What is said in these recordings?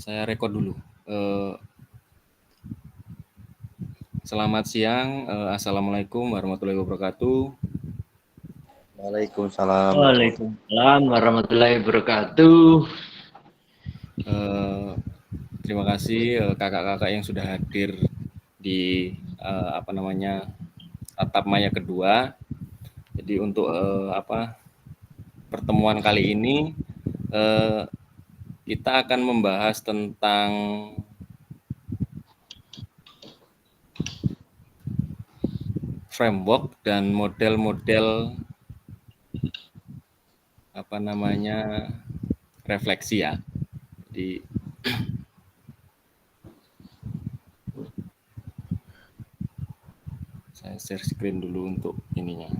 Saya rekod dulu. Selamat siang, Assalamualaikum warahmatullahi wabarakatuh. Waalaikumsalam. Waalaikumsalam warahmatullahi wabarakatuh. Terima kasih kakak-kakak yang sudah hadir di tatap maya kedua. Jadi untuk pertemuan kali ini kita akan membahas tentang framework dan model-model refleksi ya. Jadi saya share screen dulu untuk ininya.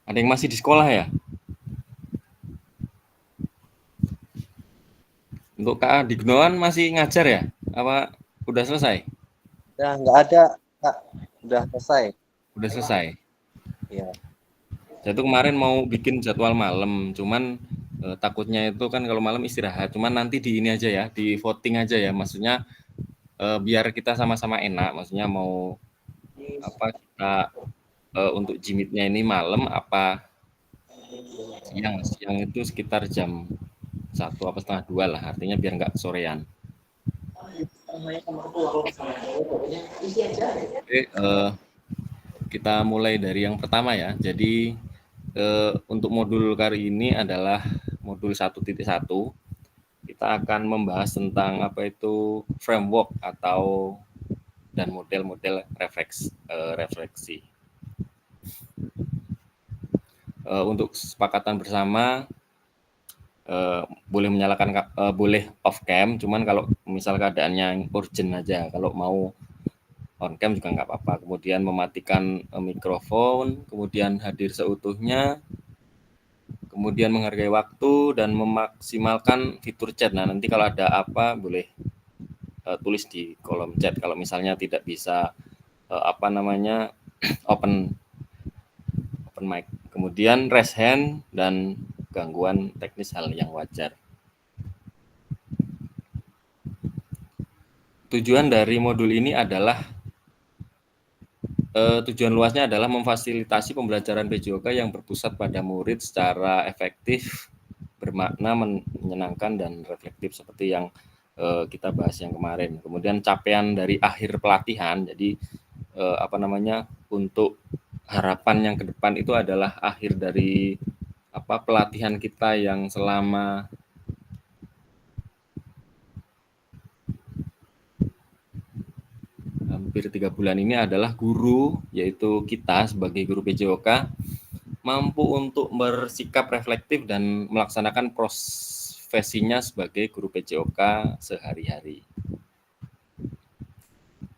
Ada yang masih di sekolah ya? Untuk Kak Dignoan masih ngajar ya? Apa udah selesai? Ya, nggak ada, Kak. Udah selesai. Udah selesai? Iya. Saya tuh kemarin mau bikin jadwal malam, cuman takutnya itu kan kalau malam istirahat. Cuman nanti di ini aja ya, di voting aja ya. Maksudnya biar kita sama-sama enak. Maksudnya mau kita untuk jimitnya ini malam apa siang? Siang itu sekitar jam 1 apa setengah 2 lah. Artinya biar nggak sorean. Oke, kita mulai dari yang pertama ya. Jadi untuk modul kali ini adalah modul 1.1. Kita akan membahas tentang apa itu framework dan model-model refleksi. Untuk kesepakatan bersama boleh menyalakan boleh off cam, cuman kalau misal keadaannya urgent aja, kalau mau on cam juga nggak apa-apa. Kemudian mematikan mikrofon, kemudian hadir seutuhnya, kemudian menghargai waktu dan memaksimalkan fitur chat. Nah, nanti kalau ada apa boleh tulis di kolom chat kalau misalnya tidak bisa open mic. Kemudian raise hand dan gangguan teknis hal yang wajar. Tujuan dari modul ini adalah tujuan luasnya adalah memfasilitasi pembelajaran PJOK yang berpusat pada murid secara efektif, bermakna, menyenangkan, dan reflektif seperti yang kita bahas yang kemarin. Kemudian capaian dari akhir pelatihan, jadi untuk harapan yang ke depan itu adalah akhir dari pelatihan kita yang selama hampir 3 bulan ini adalah guru, yaitu kita sebagai guru PJOK mampu untuk bersikap reflektif dan melaksanakan profesinya sebagai guru PJOK sehari-hari.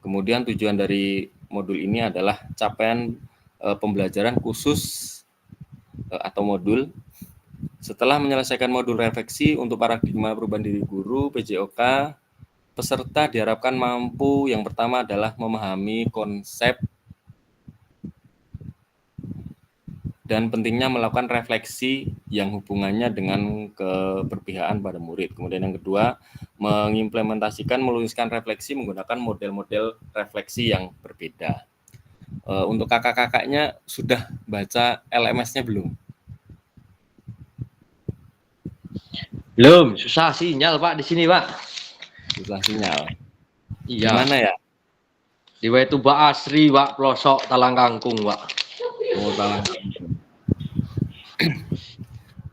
Kemudian tujuan dari modul ini adalah capaian pembelajaran khusus atau modul. Setelah menyelesaikan modul refleksi untuk paradigma perubahan diri guru PJOK, peserta diharapkan mampu yang pertama adalah memahami konsep dan pentingnya melakukan refleksi yang hubungannya dengan keberpihakan pada murid. Kemudian yang kedua, mengimplementasikan, meluluskan refleksi menggunakan model-model refleksi yang berbeda. Untuk kakak-kakaknya sudah baca LMS-nya belum? Belum, susah sinyal Pak di sini Pak. Susah sinyal. Iya. Gimana ya? Di Waitu Mbak Asri Pak, pelosok Talang Kangkung Pak. Oh, Talang Kangkung.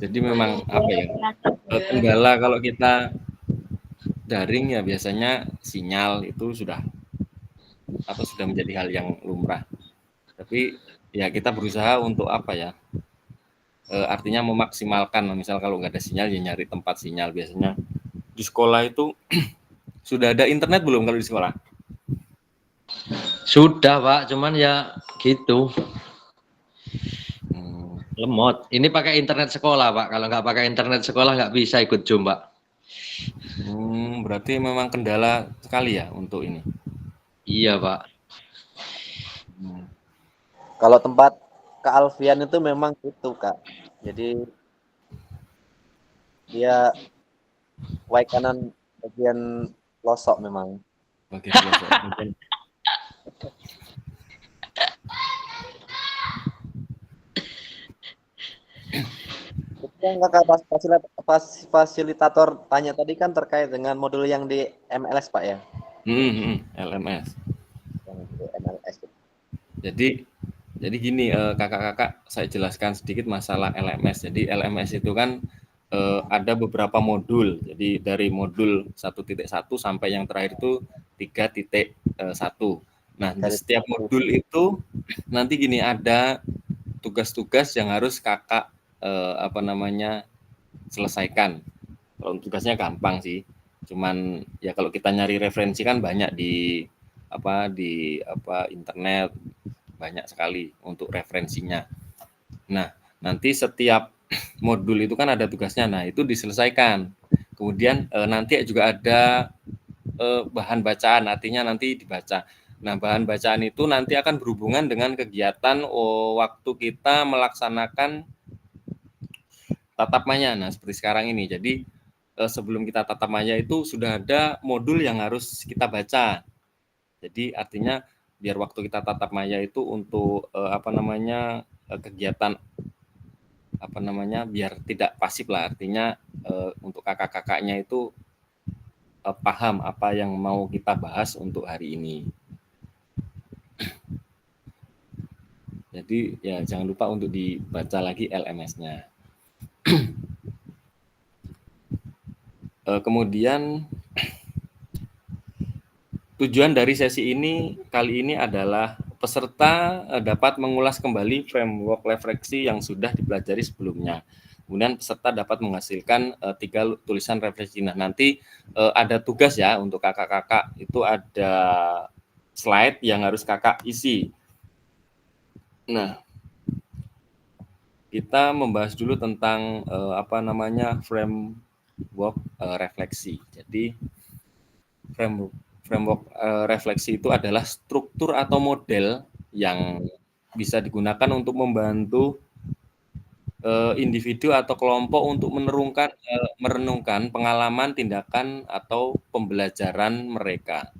Jadi memang kendala kalau kita daring ya biasanya sinyal itu sudah menjadi hal yang lumrah. Tapi ya kita berusaha untuk apa ya, artinya memaksimalkan, misal kalau nggak ada sinyal ya nyari tempat sinyal. Biasanya di sekolah itu sudah ada internet belum kalau di sekolah? Sudah Pak, cuman ya gitu, Hmm, lemot. Ini pakai internet sekolah Pak, kalau nggak pakai internet sekolah nggak bisa ikut Zoom Pak. berarti memang kendala sekali ya untuk ini. Iya Pak. Hmm. Kalau tempat Kak Alfian itu memang gitu, Kak. Jadi dia wai kanan bagian pelosok memang. Bagian pelosok. Itu yang Kakak fasilitator tanya tadi kan terkait dengan modul yang di MLS, Pak ya? LMS. Yang di MLS. Jadi gini, kakak-kakak, saya jelaskan sedikit masalah LMS. Jadi LMS itu kan ada beberapa modul. Jadi dari modul 1.1 sampai yang terakhir itu 3.1. Nah, di setiap modul itu nanti gini, ada tugas-tugas yang harus kakak selesaikan. Kalau tugasnya gampang sih. Cuman ya kalau kita nyari referensi kan banyak di internet, banyak sekali untuk referensinya. Nah, nanti setiap modul itu kan ada tugasnya. Nah, itu diselesaikan. Kemudian nanti juga ada bahan bacaan, artinya nanti dibaca. Nah, bahan bacaan itu nanti akan berhubungan dengan kegiatan waktu kita melaksanakan tatap maya. Nah, seperti sekarang ini. Jadi sebelum kita tatap maya itu sudah ada modul yang harus kita baca. Jadi artinya biar waktu kita tatap maya itu untuk kegiatan biar tidak pasif lah, artinya untuk kakak-kakaknya itu paham apa yang mau kita bahas untuk hari ini. Jadi ya jangan lupa untuk dibaca lagi LMS-nya. Kemudian tujuan dari sesi ini kali ini adalah peserta dapat mengulas kembali framework refleksi yang sudah dipelajari sebelumnya. Kemudian peserta dapat menghasilkan 3 tulisan refleksi. Nah, nanti ada tugas ya untuk kakak-kakak, itu ada slide yang harus kakak isi. Nah, kita membahas dulu tentang framework refleksi. Jadi framework refleksi itu adalah struktur atau model yang bisa digunakan untuk membantu individu atau kelompok untuk merenungkan pengalaman, tindakan, atau pembelajaran mereka.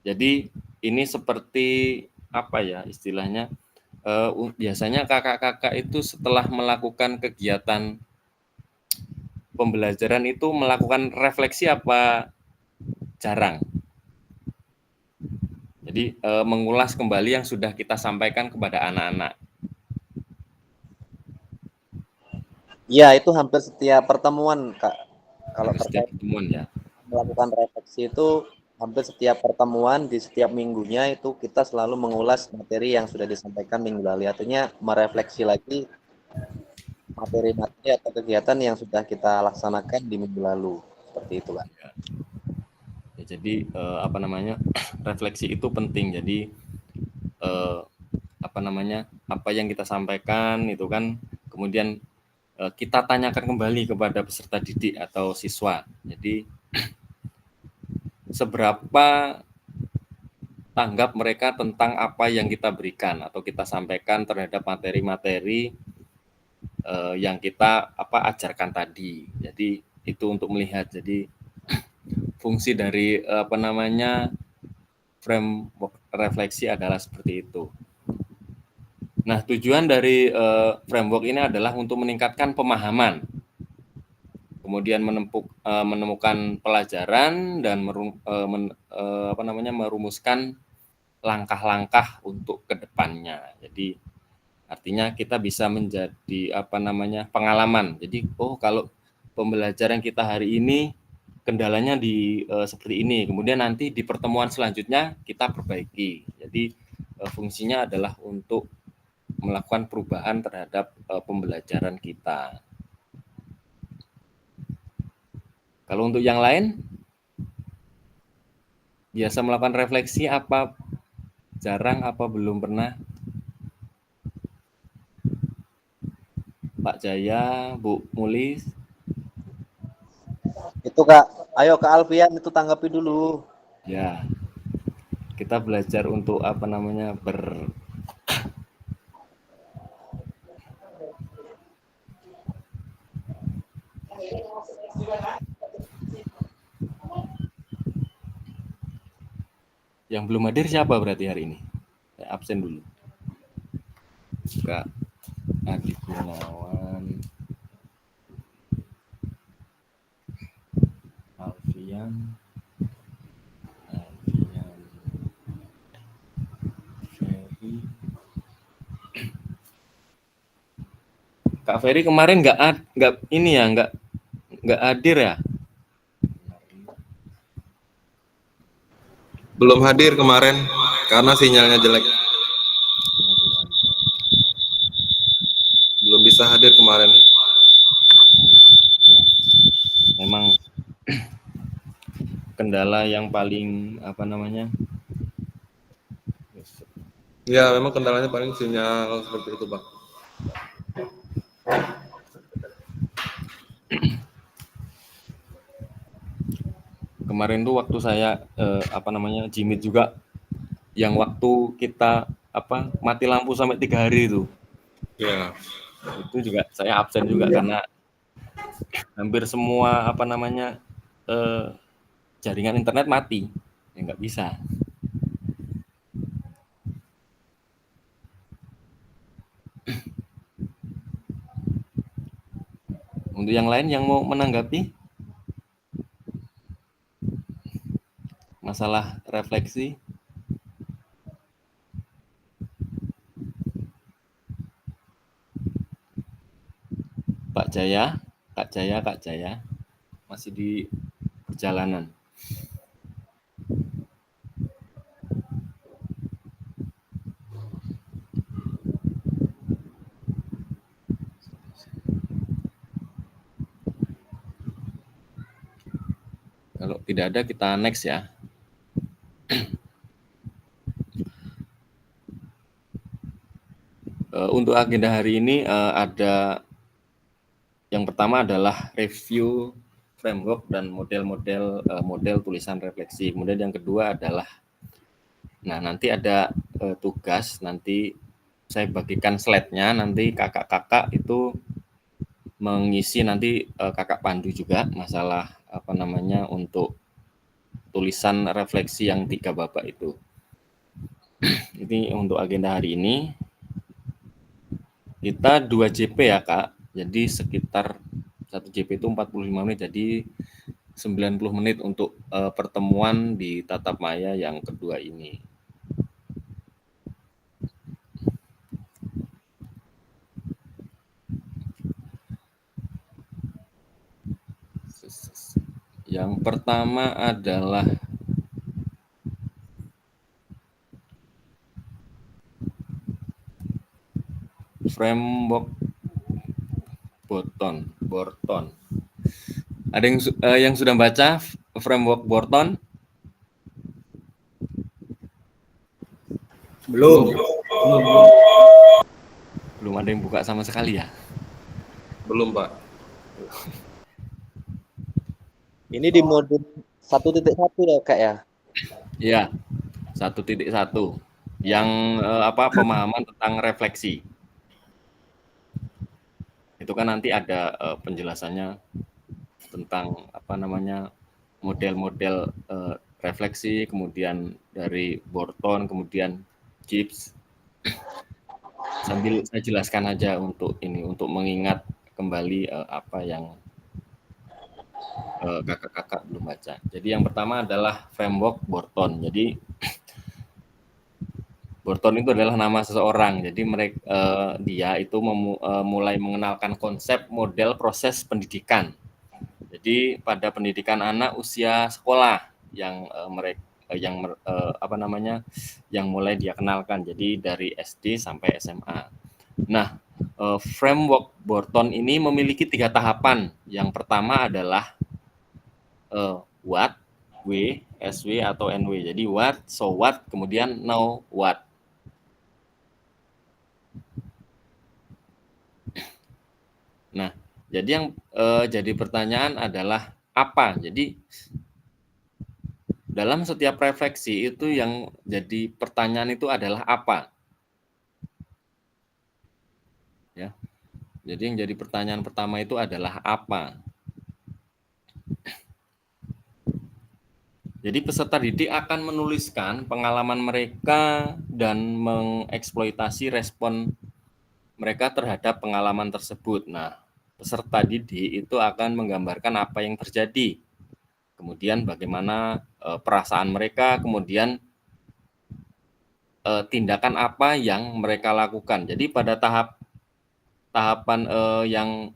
Jadi ini seperti apa ya istilahnya, biasanya kakak-kakak itu setelah melakukan kegiatan pembelajaran itu melakukan refleksi apa jarang? Jadi mengulas kembali yang sudah kita sampaikan kepada anak-anak. Iya, itu hampir setiap pertemuan, Kak. Kalau Setiap terkait pertemuan ya. melakukan refleksi itu hampir setiap pertemuan di setiap minggunya itu kita selalu mengulas materi yang sudah disampaikan minggu lalu. Artinya merefleksi lagi materi-materi atau kegiatan yang sudah kita laksanakan di minggu lalu. Seperti itu, Pak. Ya, jadi refleksi itu penting. Jadi apa yang kita sampaikan itu kan kemudian kita tanyakan kembali kepada peserta didik atau siswa. Jadi seberapa tanggap mereka tentang apa yang kita berikan atau kita sampaikan terhadap materi-materi yang kita ajarkan tadi. Jadi itu untuk melihat. Jadi fungsi dari framework refleksi adalah seperti itu. Nah, tujuan dari framework ini adalah untuk meningkatkan pemahaman, kemudian menemukan pelajaran dan merumuskan langkah-langkah untuk kedepannya. Jadi artinya kita bisa menjadi pengalaman. Jadi kalau pembelajaran kita hari ini kendalanya seperti ini, kemudian nanti di pertemuan selanjutnya kita perbaiki. Jadi fungsinya adalah untuk melakukan perubahan terhadap pembelajaran kita. Kalau untuk yang lain, biasa melakukan refleksi apa jarang apa belum pernah? Pak Jaya, Bu Mulis. Itu Kak, ayo Kak Alfian itu tanggapi dulu. Ya, kita belajar untuk apa namanya yang belum hadir siapa berarti hari ini? Absen dulu. Kak Adi Gunawan, Alfian, Ferry. Kak Ferry kemarin nggak ini ya, nggak hadir ya? Belum hadir kemarin karena sinyalnya jelek. Belum bisa hadir kemarin. Ya, memang kendala yang paling apa namanya? Ya, memang kendalanya paling sinyal seperti itu, Bang. Kemarin tuh waktu saya apa namanya Jimit juga, yang waktu kita apa mati lampu sampai 3 hari itu. Ya. Itu juga saya absen juga karena hampir semua apa namanya jaringan internet mati, ya nggak bisa. Untuk yang lain yang mau menanggapi masalah refleksi, Pak Jaya, Kak Jaya masih di perjalanan. Kalau tidak ada kita next ya. Untuk agenda hari ini ada yang pertama adalah review framework dan model tulisan refleksi. Kemudian yang kedua adalah nanti ada tugas, nanti saya bagikan slide-nya, nanti kakak-kakak itu mengisi, nanti kakak pandu juga masalah apa namanya untuk tulisan refleksi yang 3 babak itu. Ini untuk agenda hari ini. Kita 2 JP ya Kak, jadi sekitar 1 JP itu 45 menit, jadi 90 menit untuk pertemuan di tatap maya yang kedua ini. Yang pertama adalah framework Borton. Ada yang sudah baca framework Borton? Belum. Belum ada yang buka sama sekali ya? Belum, Pak. Ini di modul 1.1 ya Kak ya? Iya, 1.1 yang pemahaman tentang refleksi. Itu kan nanti ada penjelasannya tentang apa namanya model-model refleksi, kemudian dari Borton, kemudian Gibbs. Sambil saya jelaskan aja untuk mengingat kembali apa yang kakak-kakak belum baca. Jadi yang pertama adalah framework Borton. Jadi Borton itu adalah nama seseorang. Jadi dia itu mulai mengenalkan konsep model proses pendidikan. Jadi pada pendidikan anak usia sekolah yang yang mulai dia kenalkan. Jadi dari SD sampai SMA. Nah, framework Borton ini memiliki 3 tahapan. Yang pertama adalah what, W, SW atau NW. Jadi what, so what, kemudian now what. Nah, jadi yang jadi pertanyaan adalah apa? Jadi dalam setiap refleksi itu yang jadi pertanyaan itu adalah apa? Ya. Jadi yang jadi pertanyaan pertama itu adalah apa? Jadi peserta didik akan menuliskan pengalaman mereka dan mengeksploitasi respon mereka terhadap pengalaman tersebut. Nah, peserta didik itu akan menggambarkan apa yang terjadi, kemudian bagaimana perasaan mereka, kemudian tindakan apa yang mereka lakukan. Jadi pada tahapan yang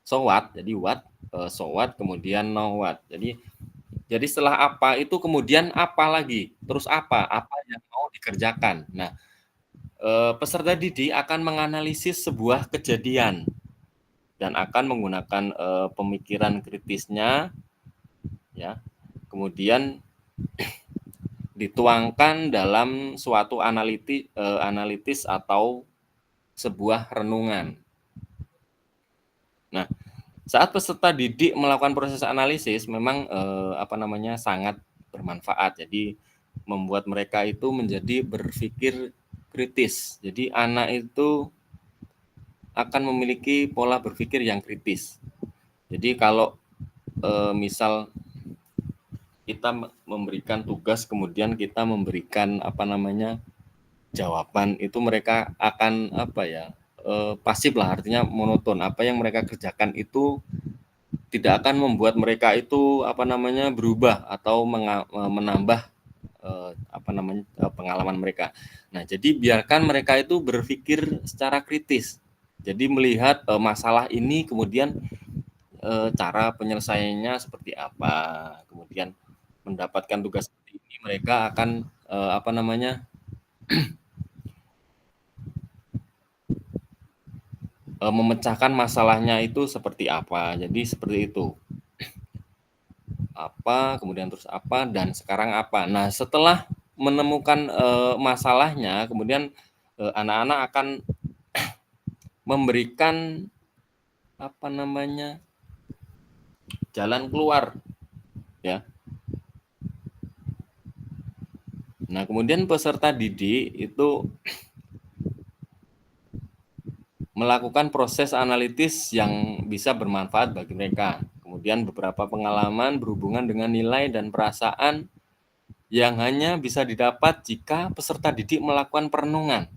so what, jadi what, so what, kemudian now what. Jadi setelah apa itu kemudian apa lagi, terus apa yang mau dikerjakan. Nah, peserta didik akan menganalisis sebuah kejadian dan akan menggunakan pemikiran kritisnya, ya, kemudian dituangkan dalam suatu analitis atau sebuah renungan. Nah, saat peserta didik melakukan proses analisis memang sangat bermanfaat. Jadi membuat mereka itu menjadi berpikir kritis. Jadi anak itu akan memiliki pola berpikir yang kritis. Jadi kalau misal kita memberikan tugas kemudian kita memberikan jawaban, itu mereka akan pasif lah, artinya monoton. Apa yang mereka kerjakan itu tidak akan membuat mereka itu berubah atau menambah pengalaman mereka. Nah, jadi biarkan mereka itu berpikir secara kritis. Jadi melihat masalah ini, kemudian cara penyelesaiannya seperti apa, kemudian mendapatkan tugas seperti ini mereka akan memecahkan masalahnya itu seperti apa. Jadi seperti itu. Apa, kemudian terus apa, dan sekarang apa. Nah, setelah menemukan masalahnya, kemudian anak-anak akan memberikan jalan keluar, ya. Nah, kemudian peserta didik itu melakukan proses analitis yang bisa bermanfaat bagi mereka. Kemudian beberapa pengalaman berhubungan dengan nilai dan perasaan yang hanya bisa didapat jika peserta didik melakukan perenungan.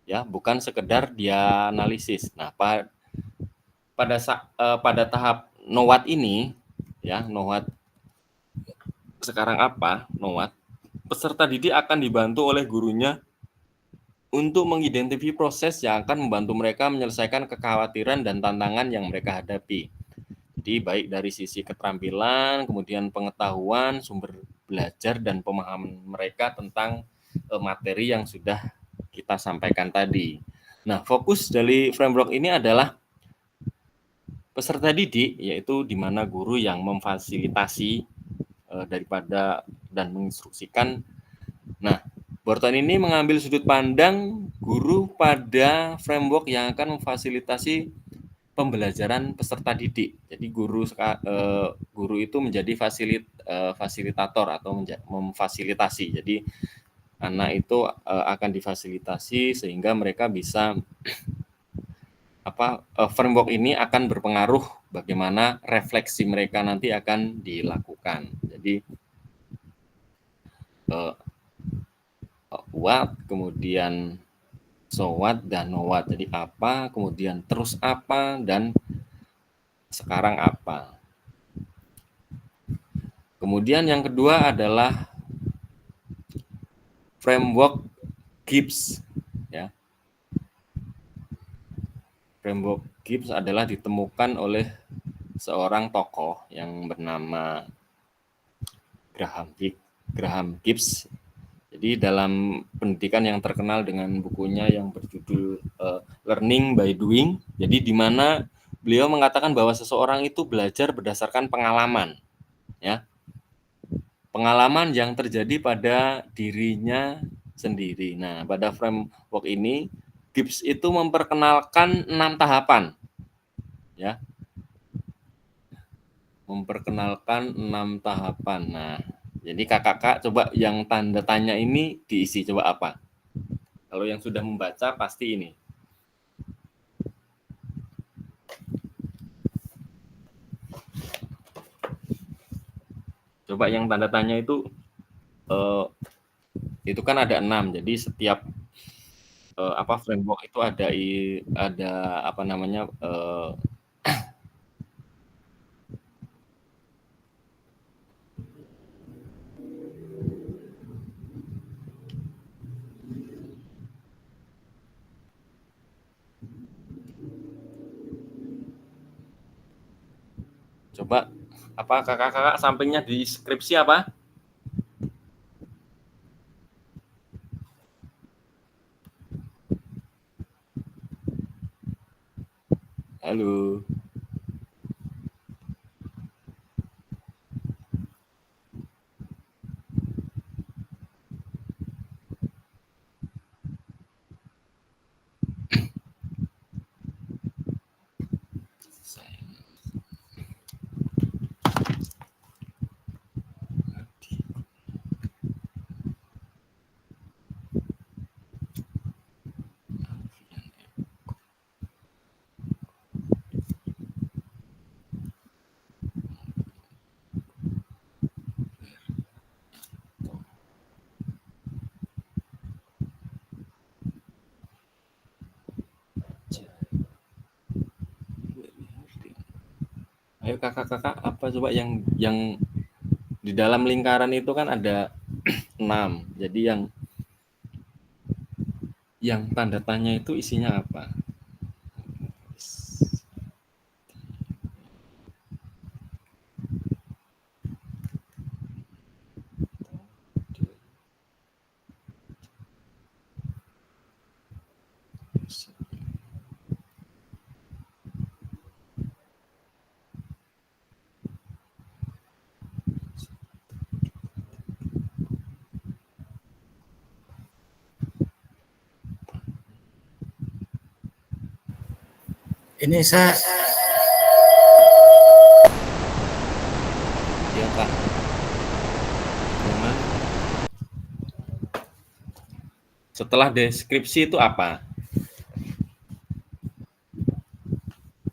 Ya, bukan sekedar dia analisis. Nah, pada tahap know-what ini, ya, know-what sekarang apa, know-what, peserta didik akan dibantu oleh gurunya untuk mengidentifikasi proses yang akan membantu mereka menyelesaikan kekhawatiran dan tantangan yang mereka hadapi. Jadi baik dari sisi keterampilan, kemudian pengetahuan, sumber belajar, dan pemahaman mereka tentang materi yang sudah kita sampaikan tadi. Nah, fokus dari framework ini adalah peserta didik, yaitu di mana guru yang memfasilitasi daripada dan menginstruksikan. Nah, Borton ini mengambil sudut pandang guru pada framework yang akan memfasilitasi pembelajaran peserta didik. Jadi guru itu menjadi fasilitator atau memfasilitasi. Jadi anak itu akan difasilitasi sehingga mereka bisa framework ini akan berpengaruh bagaimana refleksi mereka nanti akan dilakukan. Jadi what, kemudian so what, dan know what. Jadi apa, kemudian terus apa, dan sekarang apa. Kemudian yang kedua adalah framework Gibbs, ya. Framework Gibbs adalah ditemukan oleh seorang tokoh yang bernama Graham Hicks. Graham Gibbs. Jadi dalam pendidikan yang terkenal dengan bukunya yang berjudul Learning by Doing, jadi di mana beliau mengatakan bahwa seseorang itu belajar berdasarkan pengalaman, ya. Pengalaman yang terjadi pada dirinya sendiri. Nah, pada framework ini Gibbs itu memperkenalkan 6 tahapan, ya. Memperkenalkan 6 tahapan. Nah, jadi kakak-kakak coba yang tanda tanya ini diisi coba apa? Kalau yang sudah membaca pasti ini. Coba yang tanda tanya itu kan ada 6. Jadi setiap framework itu ada apa namanya coba apa kakak-kakak sampingnya di skripsi apa? Halo. Ayo kakak-kakak apa coba yang di dalam lingkaran itu kan ada 6. Jadi yang tanda tanya itu isinya apa? Ini saya Ya Kak. Setelah deskripsi itu apa?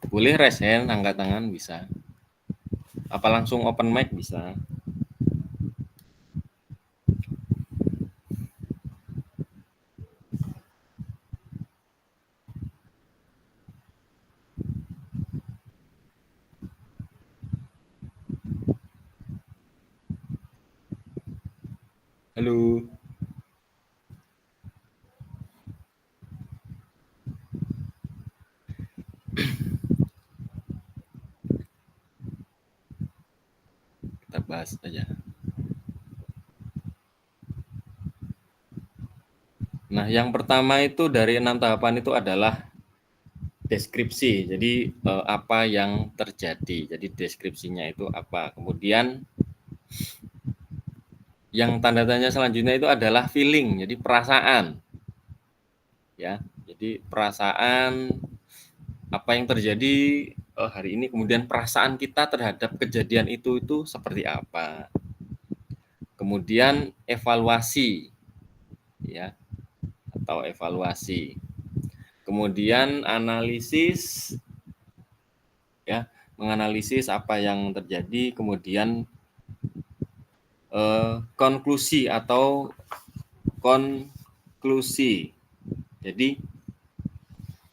Boleh raise hand, angkat tangan bisa. Apa langsung open mic bisa. Halo. Kita bahas aja. Nah, yang pertama itu dari 6 tahapan itu adalah deskripsi. Jadi apa yang terjadi. Jadi deskripsinya itu apa. Kemudian yang tanda tanya selanjutnya itu adalah feeling. Jadi perasaan. Ya. Jadi perasaan apa yang terjadi hari ini, kemudian perasaan kita terhadap kejadian itu seperti apa. Kemudian evaluasi, ya, atau evaluasi. Kemudian analisis, ya, menganalisis apa yang terjadi. Kemudian konklusi atau konklusi. Jadi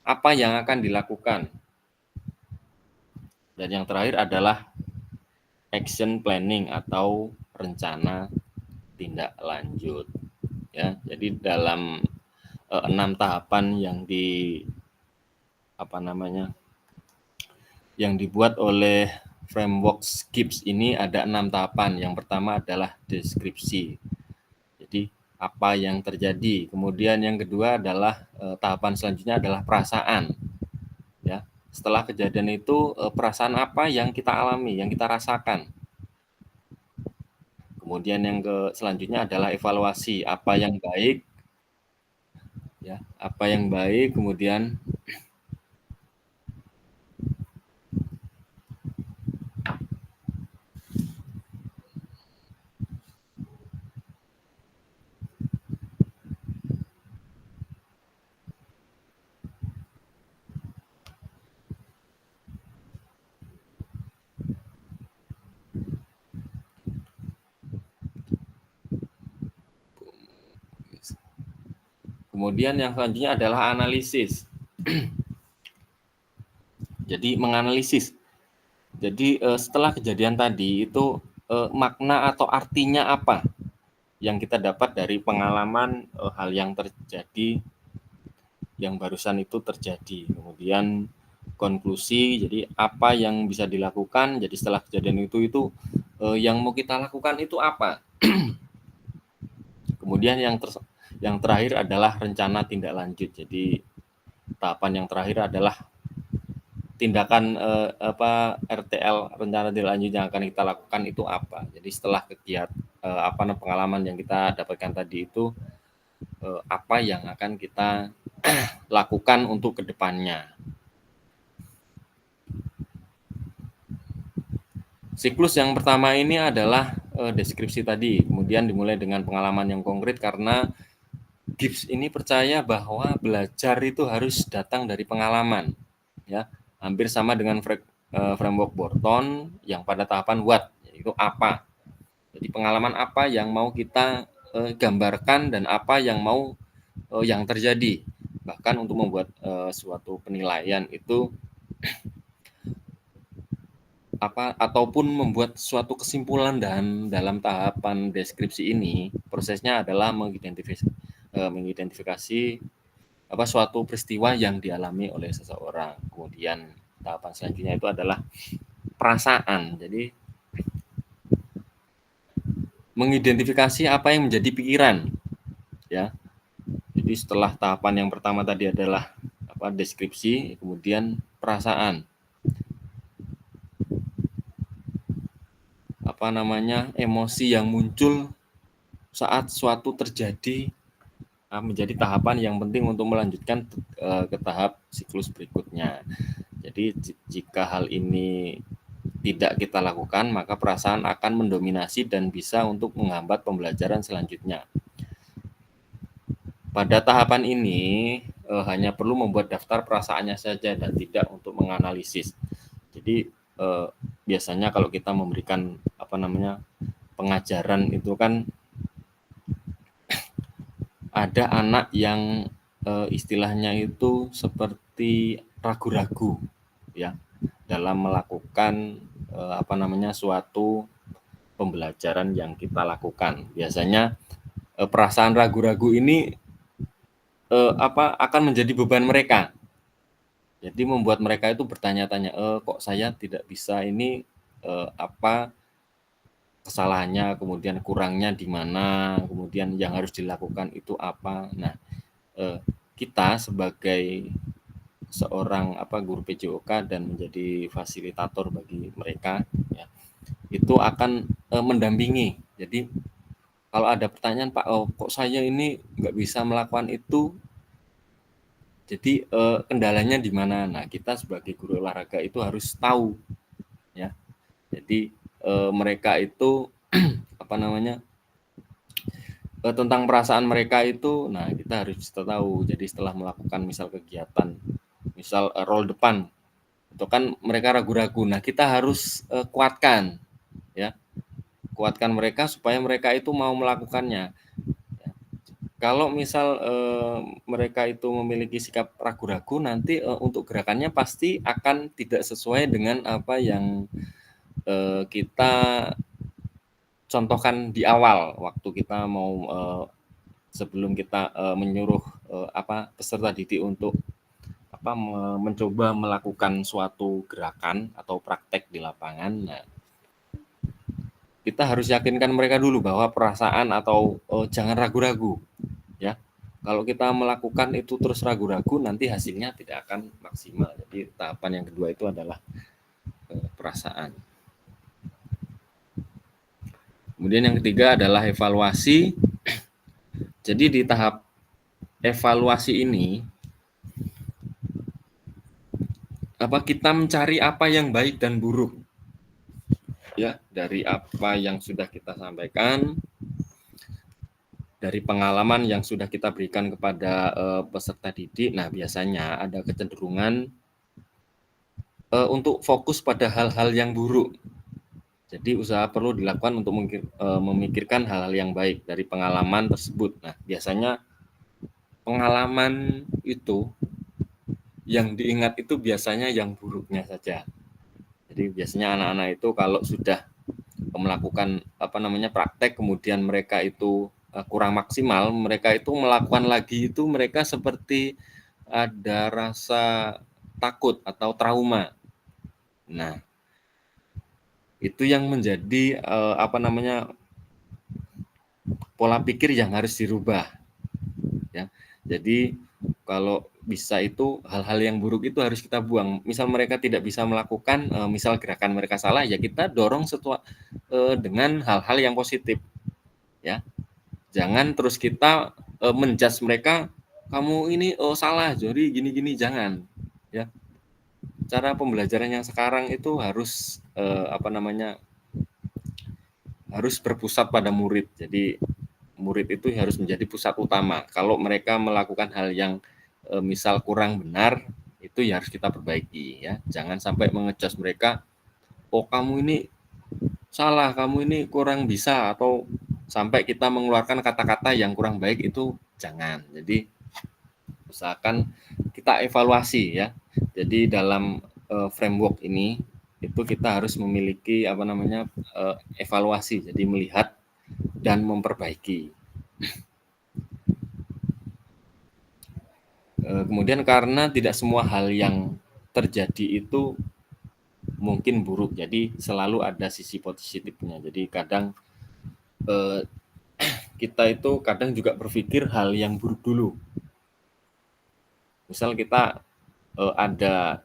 apa yang akan dilakukan. Dan yang terakhir adalah action planning atau rencana tindak lanjut. Ya, jadi dalam 6 tahapan yang yang dibuat oleh framework SKIPS ini ada 6 tahapan. Yang pertama adalah deskripsi. Jadi apa yang terjadi. Kemudian yang kedua adalah tahapan selanjutnya adalah perasaan. Ya, setelah kejadian itu perasaan apa yang kita alami, yang kita rasakan. Kemudian yang selanjutnya adalah evaluasi, apa yang baik, ya, apa yang baik, kemudian kemudian yang selanjutnya adalah analisis. Jadi menganalisis. Jadi setelah kejadian tadi itu makna atau artinya apa yang kita dapat dari pengalaman hal yang terjadi yang barusan itu terjadi. Kemudian konklusi, jadi apa yang bisa dilakukan. Jadi setelah kejadian itu yang mau kita lakukan itu apa. Kemudian yang terakhir adalah rencana tindak lanjut. Jadi tahapan yang terakhir adalah tindakan RTL, rencana tindak lanjut yang akan kita lakukan itu apa. Jadi setelah kegiatan pengalaman yang kita dapatkan tadi itu apa yang akan kita lakukan untuk kedepannya. Siklus yang pertama ini adalah deskripsi tadi, kemudian dimulai dengan pengalaman yang konkret karena Gibbs ini percaya bahwa belajar itu harus datang dari pengalaman, ya, hampir sama dengan framework Borton yang pada tahapan what, yaitu apa. Jadi pengalaman apa yang mau kita gambarkan dan apa yang mau yang terjadi. Bahkan untuk membuat suatu penilaian itu ataupun membuat suatu kesimpulan dan dalam tahapan deskripsi ini prosesnya adalah mengidentifikasi suatu peristiwa yang dialami oleh seseorang. Kemudian tahapan selanjutnya itu adalah perasaan. Jadi mengidentifikasi apa yang menjadi pikiran, ya. Jadi setelah tahapan yang pertama tadi adalah deskripsi, kemudian perasaan. Emosi yang muncul saat suatu terjadi menjadi tahapan yang penting untuk melanjutkan ke tahap siklus berikutnya. Jadi jika hal ini tidak kita lakukan, maka perasaan akan mendominasi dan bisa untuk menghambat pembelajaran selanjutnya. Pada tahapan ini hanya perlu membuat daftar perasaannya saja dan tidak untuk menganalisis. Jadi biasanya kalau kita memberikan pengajaran itu kan ada anak yang istilahnya itu seperti ragu-ragu, ya, dalam melakukan suatu pembelajaran yang kita lakukan. Biasanya perasaan ragu-ragu ini akan menjadi beban mereka. Jadi membuat mereka itu bertanya-tanya, kok saya tidak bisa ini kesalahannya, kemudian kurangnya di mana, kemudian yang harus dilakukan itu apa. Nah, kita sebagai seorang guru PJOK dan menjadi fasilitator bagi mereka, ya, itu akan mendampingi. Jadi kalau ada pertanyaan, Pak, kok saya ini nggak bisa melakukan itu, jadi kendalanya di mana? Nah, kita sebagai guru olahraga itu harus tahu, ya. Jadi mereka itu tentang perasaan mereka itu, nah kita harus tahu. Jadi setelah melakukan misal kegiatan, misal roll depan, itu kan mereka ragu-ragu. Nah kita harus kuatkan, ya, kuatkan mereka supaya mereka itu mau melakukannya. Ya. Kalau misal mereka itu memiliki sikap ragu-ragu, nanti untuk gerakannya pasti akan tidak sesuai dengan apa yang kita contohkan di awal waktu kita mau sebelum kita menyuruh peserta didik untuk mencoba melakukan suatu gerakan atau praktek di lapangan. Nah, kita harus yakinkan mereka dulu bahwa perasaan atau jangan ragu-ragu, ya. Kalau kita melakukan itu terus ragu-ragu, nanti hasilnya tidak akan maksimal. Jadi tahapan yang kedua itu adalah perasaan. Kemudian yang ketiga adalah evaluasi. Jadi di tahap evaluasi ini, kita mencari apa yang baik dan buruk, ya, dari apa yang sudah kita sampaikan, dari pengalaman yang sudah kita berikan kepada peserta didik. Nah, biasanya ada kecenderungan untuk fokus pada hal-hal yang buruk. Jadi usaha perlu dilakukan untuk memikirkan hal-hal yang baik dari pengalaman tersebut. Nah, biasanya pengalaman itu yang diingat itu biasanya yang buruknya saja. Jadi biasanya anak-anak itu kalau sudah melakukan praktek, kemudian mereka itu kurang maksimal, mereka itu melakukan lagi itu mereka seperti ada rasa takut atau trauma. Nah, itu yang menjadi pola pikir yang harus dirubah, ya. Jadi kalau bisa itu hal-hal yang buruk itu harus kita buang. Misal mereka tidak bisa melakukan, misal gerakan mereka salah, ya kita dorong dengan hal-hal yang positif, ya. Jangan terus kita menjudge mereka, kamu ini salah, jadi gini-gini, jangan, ya. Cara pembelajaran yang sekarang itu harus harus berpusat pada murid. Jadi murid itu harus menjadi pusat utama. Kalau mereka melakukan hal yang misal kurang benar, itu ya harus kita perbaiki, ya. Jangan sampai mengejudge mereka, oh kamu ini salah, kamu ini kurang bisa, atau sampai kita mengeluarkan kata-kata yang kurang baik, itu jangan. Jadi usahakan kita evaluasi, ya. Jadi dalam framework ini itu kita harus memiliki evaluasi, jadi melihat dan memperbaiki. Kemudian karena tidak semua hal yang terjadi itu mungkin buruk, jadi selalu ada sisi positifnya. Jadi kadang kita itu kadang juga berpikir hal yang buruk dulu. Misal kita ada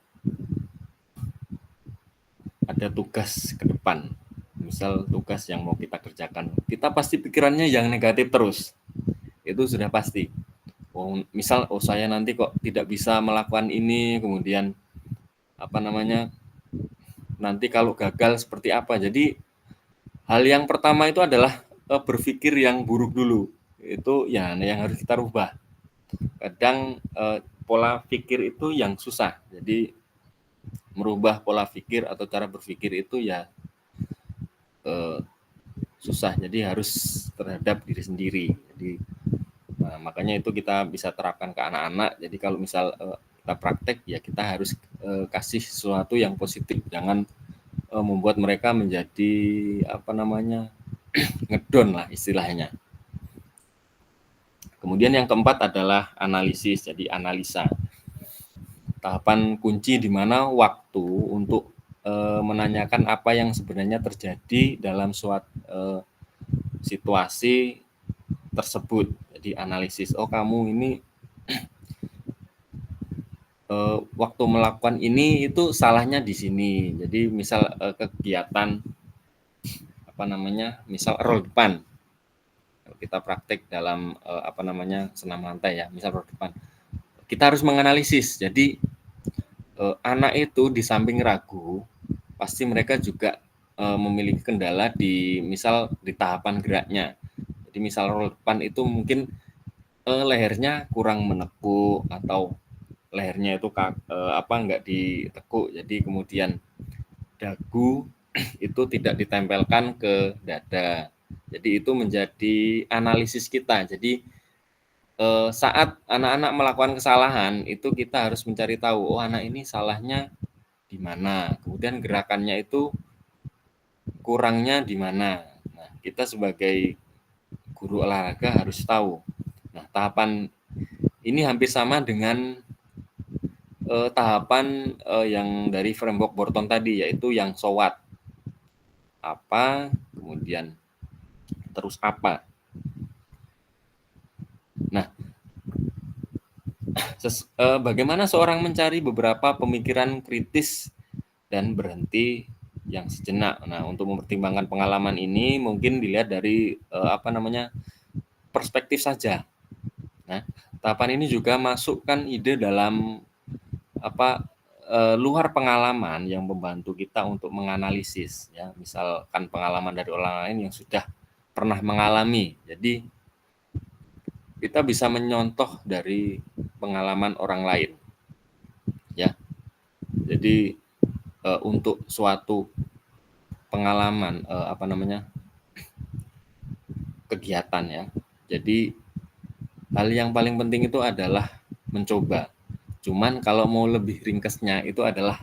tugas ke depan, misal tugas yang mau kita kerjakan, kita pasti pikirannya yang negatif terus, itu sudah pasti. Misal saya nanti kok tidak bisa melakukan ini, kemudian nanti kalau gagal seperti apa. Jadi hal yang pertama itu adalah berpikir yang buruk dulu, itu ya yang harus kita rubah. Kadang pola pikir itu yang susah, jadi merubah pola pikir atau cara berpikir itu ya susah, jadi harus terhadap diri sendiri. Jadi makanya itu kita bisa terapkan ke anak-anak. Jadi kalau misal kita praktek, ya kita harus kasih sesuatu yang positif, jangan membuat mereka menjadi ngedon lah istilahnya. Kemudian yang keempat adalah analisis, jadi analisa. Tahapan kunci di mana waktu untuk menanyakan apa yang sebenarnya terjadi dalam suatu situasi tersebut. Jadi analisis, oh kamu ini waktu melakukan ini itu salahnya di sini. Jadi misal kegiatan misal roll depan, kita praktek dalam senam lantai, ya, misal roll depan, kita harus menganalisis. Jadi anak itu di samping ragu, pasti mereka juga memiliki kendala di tahapan geraknya. Jadi misal roll depan itu mungkin lehernya kurang menekuk, atau lehernya itu nggak ditekuk, jadi kemudian dagu itu tidak ditempelkan ke dada. Jadi itu menjadi analisis kita. Jadi saat anak-anak melakukan kesalahan itu kita harus mencari tahu, oh anak ini salahnya di mana, kemudian gerakannya itu kurangnya di mana. Nah, kita sebagai guru olahraga harus tahu. Nah, tahapan ini hampir sama dengan tahapan yang dari framework Borton tadi, yaitu yang SWOT. Apa, kemudian terus apa. Nah, bagaimana seorang mencari beberapa pemikiran kritis dan berhenti yang sejenak. Nah, untuk mempertimbangkan pengalaman ini mungkin dilihat dari perspektif saja. Nah, tahapan ini juga masukkan ide dalam luar pengalaman yang membantu kita untuk menganalisis, ya, misalkan pengalaman dari orang lain yang sudah pernah mengalami. Jadi kita bisa menyontoh dari pengalaman orang lain, ya. Jadi untuk suatu pengalaman kegiatan, ya. Jadi hal yang paling penting itu adalah mencoba. Cuman kalau mau lebih ringkesnya itu adalah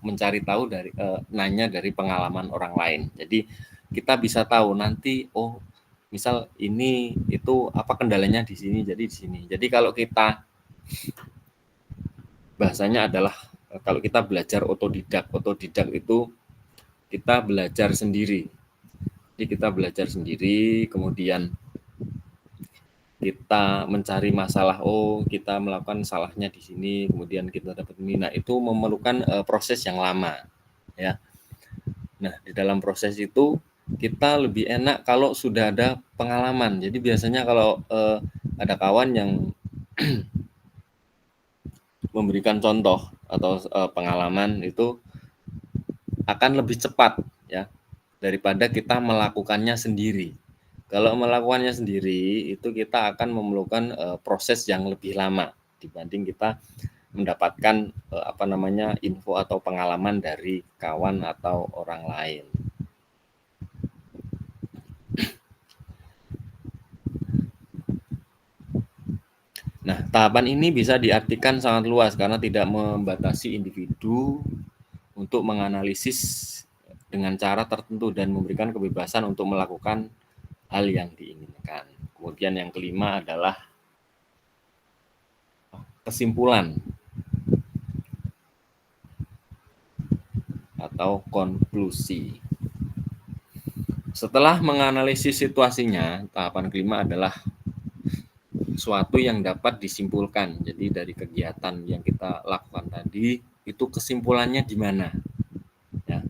mencari tahu dari nanya dari pengalaman orang lain. Jadi kita bisa tahu nanti, oh misal ini itu apa kendalanya di sini, jadi di sini. Jadi kalau kita bahasanya adalah kalau kita belajar otodidak itu kita belajar sendiri. Jadi kita belajar sendiri, kemudian kita mencari masalah, oh kita melakukan salahnya di sini, kemudian kita dapat ini. Nah, itu memerlukan proses yang lama, ya. Nah, di dalam proses itu kita lebih enak kalau sudah ada pengalaman. Jadi biasanya kalau ada kawan yang memberikan contoh atau pengalaman, itu akan lebih cepat, ya, daripada kita melakukannya sendiri. Kalau melakukannya sendiri itu kita akan memerlukan proses yang lebih lama dibanding kita mendapatkan info atau pengalaman dari kawan atau orang lain. Nah, tahapan ini bisa diartikan sangat luas karena tidak membatasi individu untuk menganalisis dengan cara tertentu dan memberikan kebebasan untuk melakukan hal yang diinginkan. Kemudian yang kelima adalah kesimpulan atau konklusi. Setelah menganalisis situasinya, tahapan kelima adalah suatu yang dapat disimpulkan. Jadi dari kegiatan yang kita lakukan tadi, itu kesimpulannya di mana? Ya.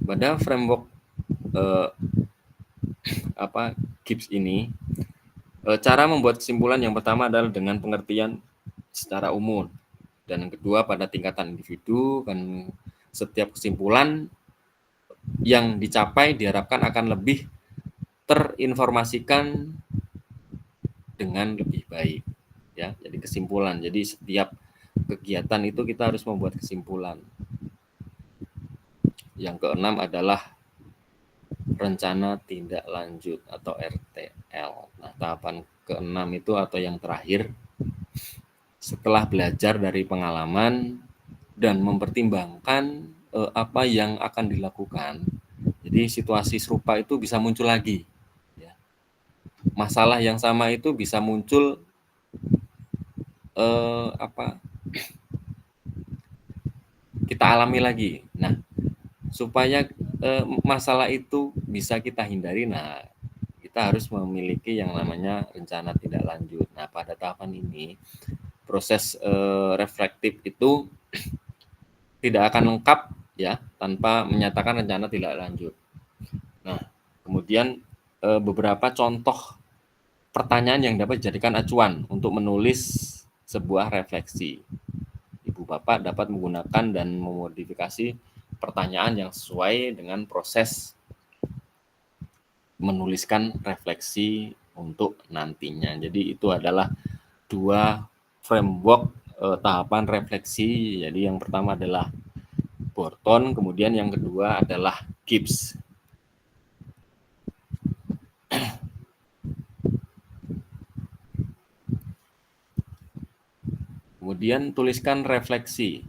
Pada framework Gibbs ini, cara membuat kesimpulan yang pertama adalah dengan pengertian secara umum, dan yang kedua pada tingkatan individu, kan setiap kesimpulan yang dicapai diharapkan akan lebih terinformasikan dengan lebih baik, ya. Jadi kesimpulan, jadi setiap kegiatan itu kita harus membuat kesimpulan. Yang keenam adalah rencana tindak lanjut atau RTL. Nah, tahapan keenam itu atau yang terakhir, setelah belajar dari pengalaman dan mempertimbangkan apa yang akan dilakukan, jadi situasi serupa itu bisa muncul lagi, ya. Masalah yang sama itu bisa muncul kita alami lagi. Nah, supaya masalah itu bisa kita hindari, nah kita harus memiliki yang namanya rencana tindak lanjut. Nah, pada tahapan ini proses reflektif itu tidak akan lengkap, ya, tanpa menyatakan rencana tindak lanjut. Nah, kemudian beberapa contoh pertanyaan yang dapat dijadikan acuan untuk menulis sebuah refleksi. Ibu Bapak dapat menggunakan dan memodifikasi pertanyaan yang sesuai dengan proses menuliskan refleksi untuk nantinya. Jadi itu adalah dua framework tahapan refleksi. Jadi yang pertama adalah Borton, kemudian yang kedua adalah Gibbs. Kemudian tuliskan refleksi.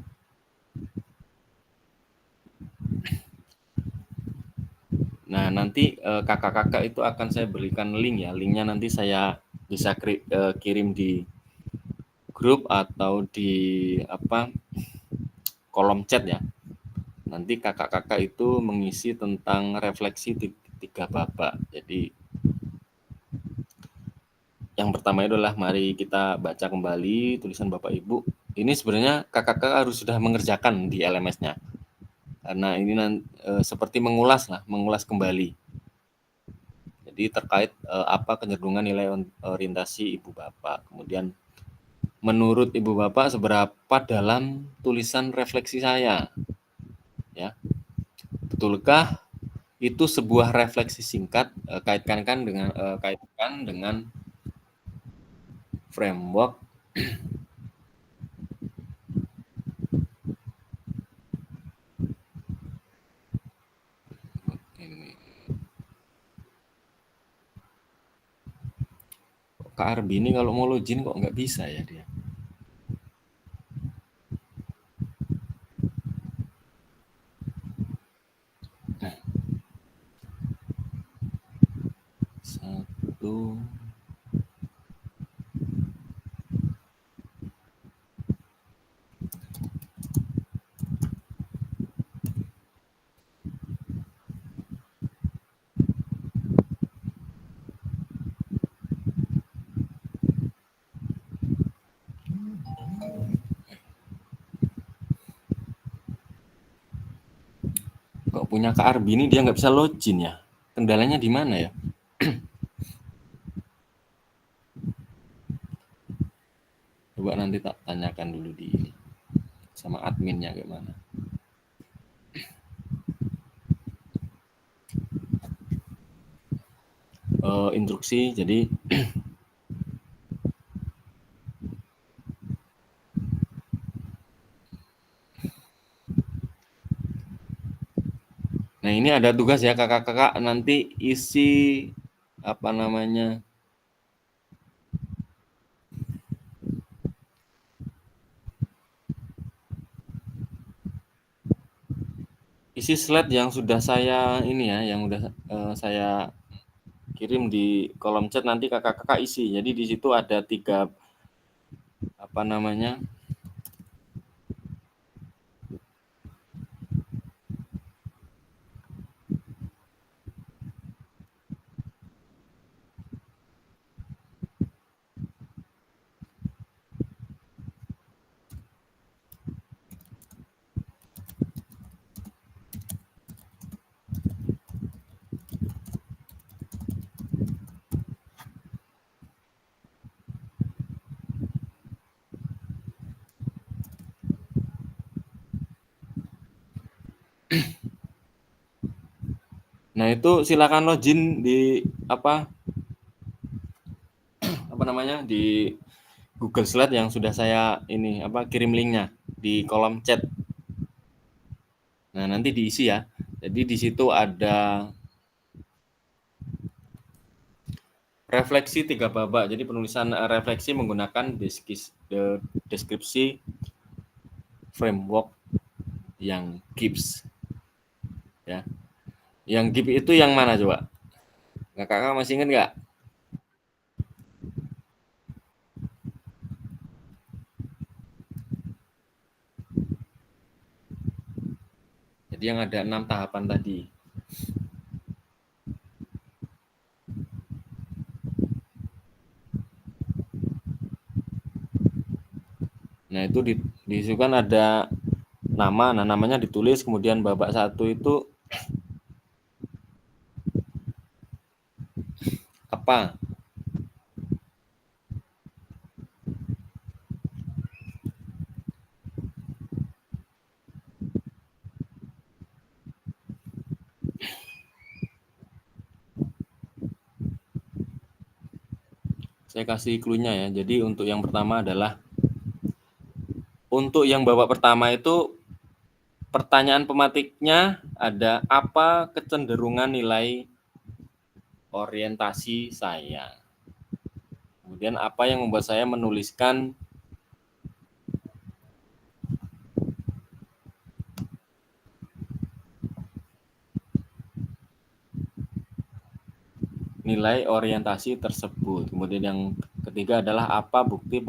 Nah, nanti kakak-kakak itu akan saya berikan link, ya. Linknya nanti saya bisa kirim di grup atau di kolom chat ya. Nanti kakak-kakak itu mengisi tentang refleksi tiga babak. Jadi yang pertama itu adalah mari kita baca kembali tulisan Bapak Ibu. Ini sebenarnya kakak-kakak harus sudah mengerjakan di LMS-nya. Karena ini seperti mengulas kembali. Jadi terkait apa kecenderungan nilai orientasi Ibu Bapak. Kemudian menurut Ibu Bapak seberapa dalam tulisan refleksi saya? Ya. Betulkah itu sebuah refleksi singkat? Kaitkan dengan framework ini. Kak Arbi ini kalau mau login kok nggak bisa ya dia. Satu. Kok punya Kak Arbi ini dia nggak bisa login ya? Kendalanya di mana ya? Coba nanti tak tanyakan dulu di ini sama adminnya gimana. Instruksi jadi nah ini ada tugas ya kakak-kakak nanti isi apa namanya isi slide yang sudah saya ini ya yang udah saya kirim di kolom chat nanti kakak-kakak isi. Jadi di situ ada 3 apa namanya nah itu silakan login di apa namanya di Google Slide yang sudah saya ini kirim linknya di kolom chat. Nah nanti diisi ya. Jadi di situ ada refleksi 3 babak. Jadi penulisan refleksi menggunakan deskripsi framework yang GIPS. Ya. Yang GIPS itu yang mana coba? Kakak masih ingat nggak? Jadi yang ada 6 tahapan tadi. Nah itu di situ kan ada nama, nah namanya ditulis, kemudian babak 1 itu apa? Saya kasih clue-nya ya. Jadi untuk yang pertama adalah untuk yang babak pertama itu pertanyaan pematiknya ada apa kecenderungan nilai orientasi saya. Kemudian apa yang membuat saya menuliskan nilai orientasi tersebut. Kemudian yang ketiga adalah apa bukti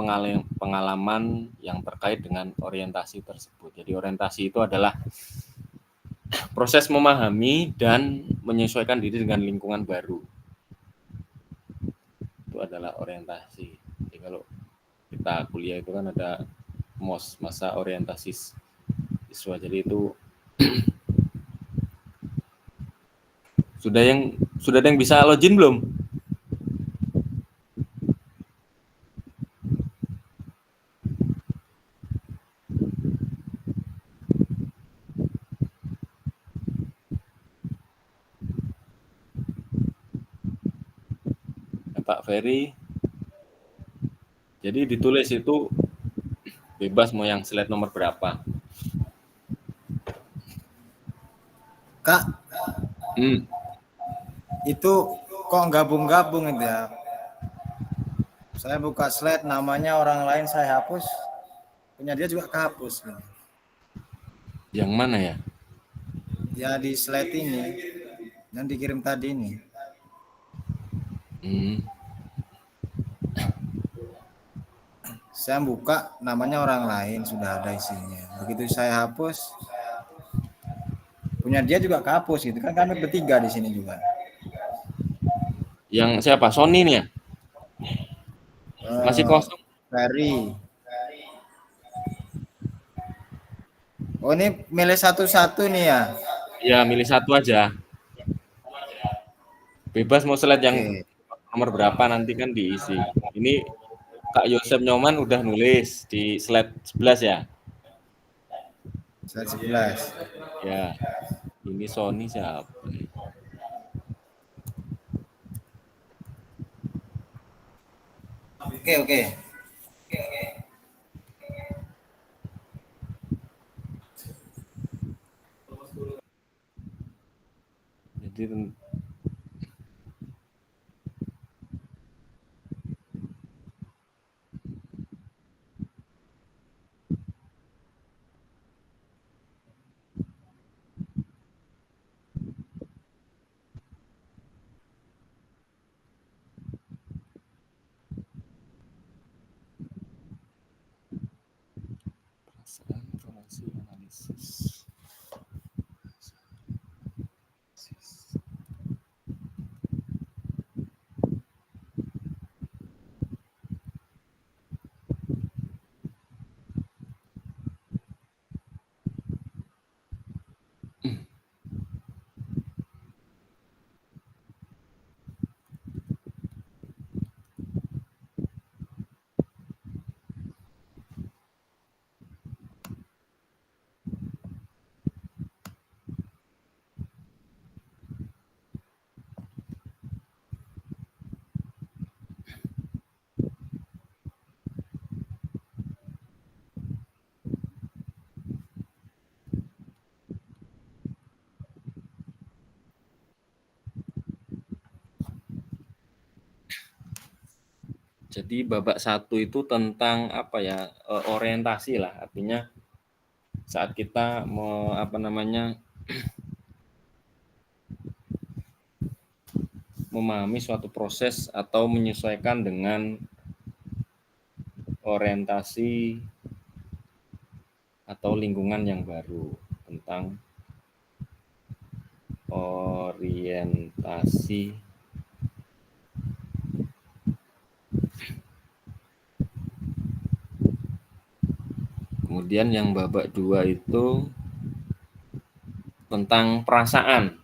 pengalaman yang terkait dengan orientasi tersebut. Jadi orientasi itu adalah proses memahami dan menyesuaikan diri dengan lingkungan baru. Itu adalah orientasi. Jadi kalau kita kuliah itu kan ada MOS, masa orientasi siswa. Jadi itu sudah ada yang bisa login belum? Pak Ferry. Jadi ditulis itu bebas mau yang slide nomor berapa. Kak, Hmm. itu kok gabung-gabung itu ya? Saya buka slide namanya orang lain saya hapus, punya dia juga kehapus. Gitu. Yang mana ya? Ya di slide ini yang dikirim tadi ini. Saya buka namanya orang lain sudah ada isinya. Begitu saya hapus, punya dia juga kehapus gitu kan, kami bertiga di sini juga. Yang siapa? Sony nih ya? Masih kosong. Ferry. Oh ini milih satu-satu nih ya? Ya milih satu aja. Bebas mau slide yang nomor berapa nanti kan diisi. Ini Kak Yosep Nyoman udah nulis di slide 11 ya? Slide 11. Ya. Ini Sony siapa nih? Oke. Jadi informasi analisis. Jadi babak 1 itu tentang apa ya, orientasi lah, artinya saat kita memahami suatu proses atau menyesuaikan dengan orientasi atau lingkungan yang baru, tentang orientasi. Kemudian yang babak 2 itu tentang perasaan,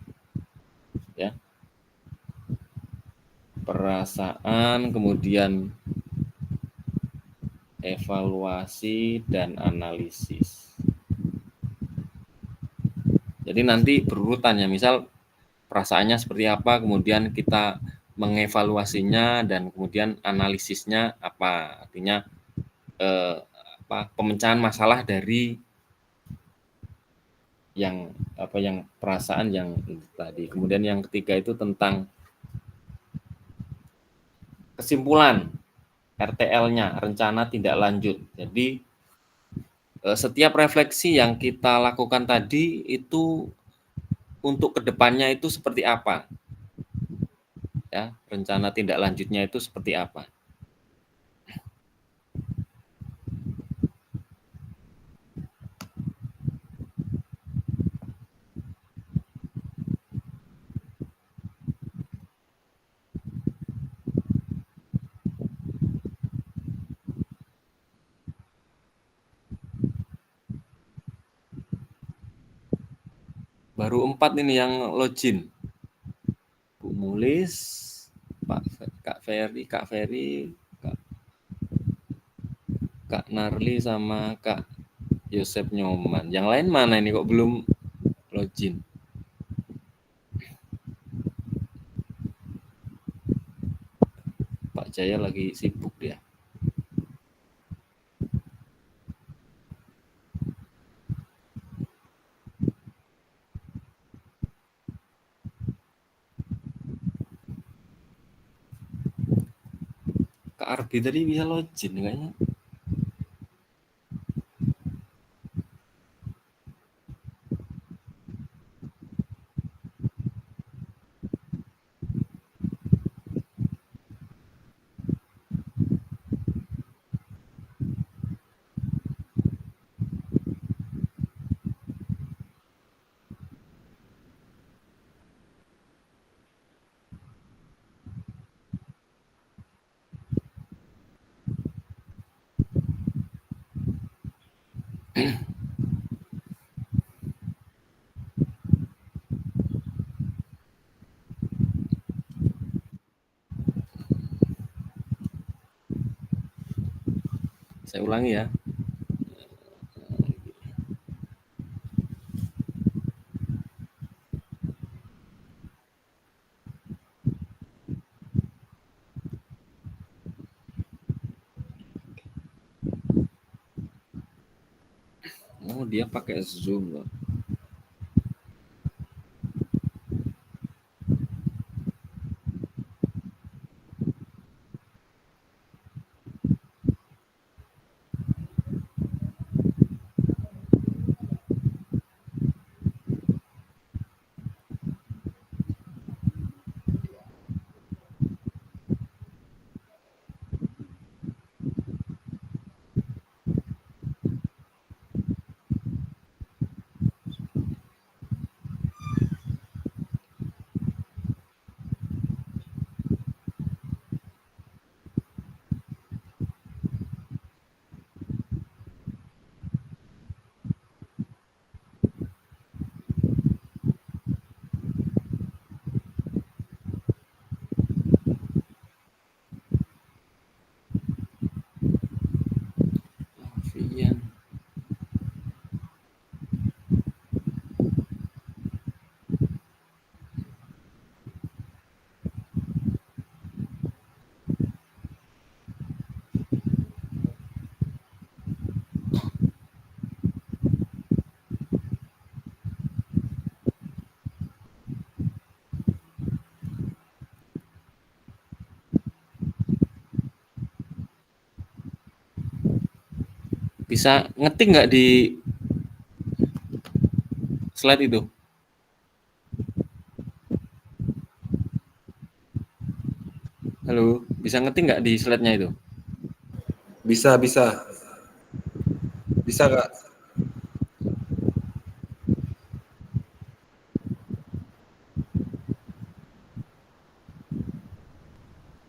ya. Perasaan, kemudian evaluasi dan analisis. Jadi nanti berurutan ya, misal perasaannya seperti apa, kemudian kita mengevaluasinya dan kemudian analisisnya apa. Artinya pemecahan masalah dari yang perasaan yang tadi. Kemudian yang ketiga itu tentang kesimpulan RTL-nya, rencana tindak lanjut. Jadi setiap refleksi yang kita lakukan tadi itu untuk kedepannya itu seperti apa. ya, rencana tindak lanjutnya itu seperti apa. Baru 4 ini yang login. Bu Mulis, Kak Ferry, Kak Narli sama Kak Yosep Nyoman. Yang lain mana ini kok belum login? Pak Jaya lagi sibuk dia. Kak Arbi tadi bisa login kayaknya. Saya ulangi ya. Oh, dia pakai Zoom loh. Alfian. Bisa ngetik nggak di slide itu? Halo, bisa ngetik nggak di slide-nya itu? Bisa, Kak.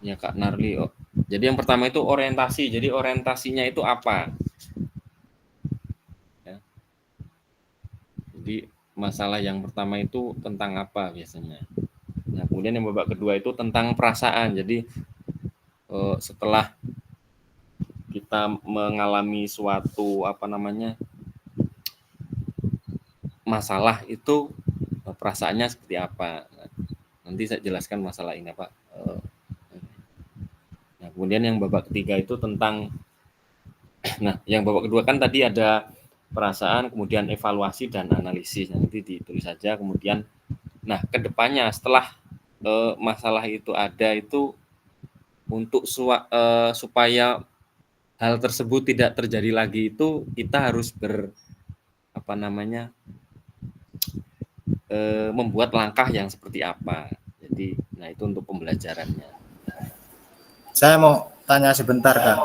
Ya Kak Narli. Oh. Jadi yang pertama itu orientasi. Jadi orientasinya itu apa? Ya. Jadi masalah yang pertama itu tentang apa biasanya? Nah, kemudian yang babak kedua itu tentang perasaan. Jadi setelah kita mengalami suatu masalah itu perasaannya seperti apa? Nanti saya jelaskan masalah ini Pak. Nah, kemudian yang babak ketiga itu tentang yang babak kedua kan tadi ada perasaan, kemudian evaluasi dan analisis. Nanti ditulis saja. Kemudian, nah kedepannya setelah masalah itu ada itu untuk supaya hal tersebut tidak terjadi lagi itu kita harus membuat langkah yang seperti apa. Jadi Nah, itu untuk pembelajarannya. Saya mau tanya sebentar, Kak.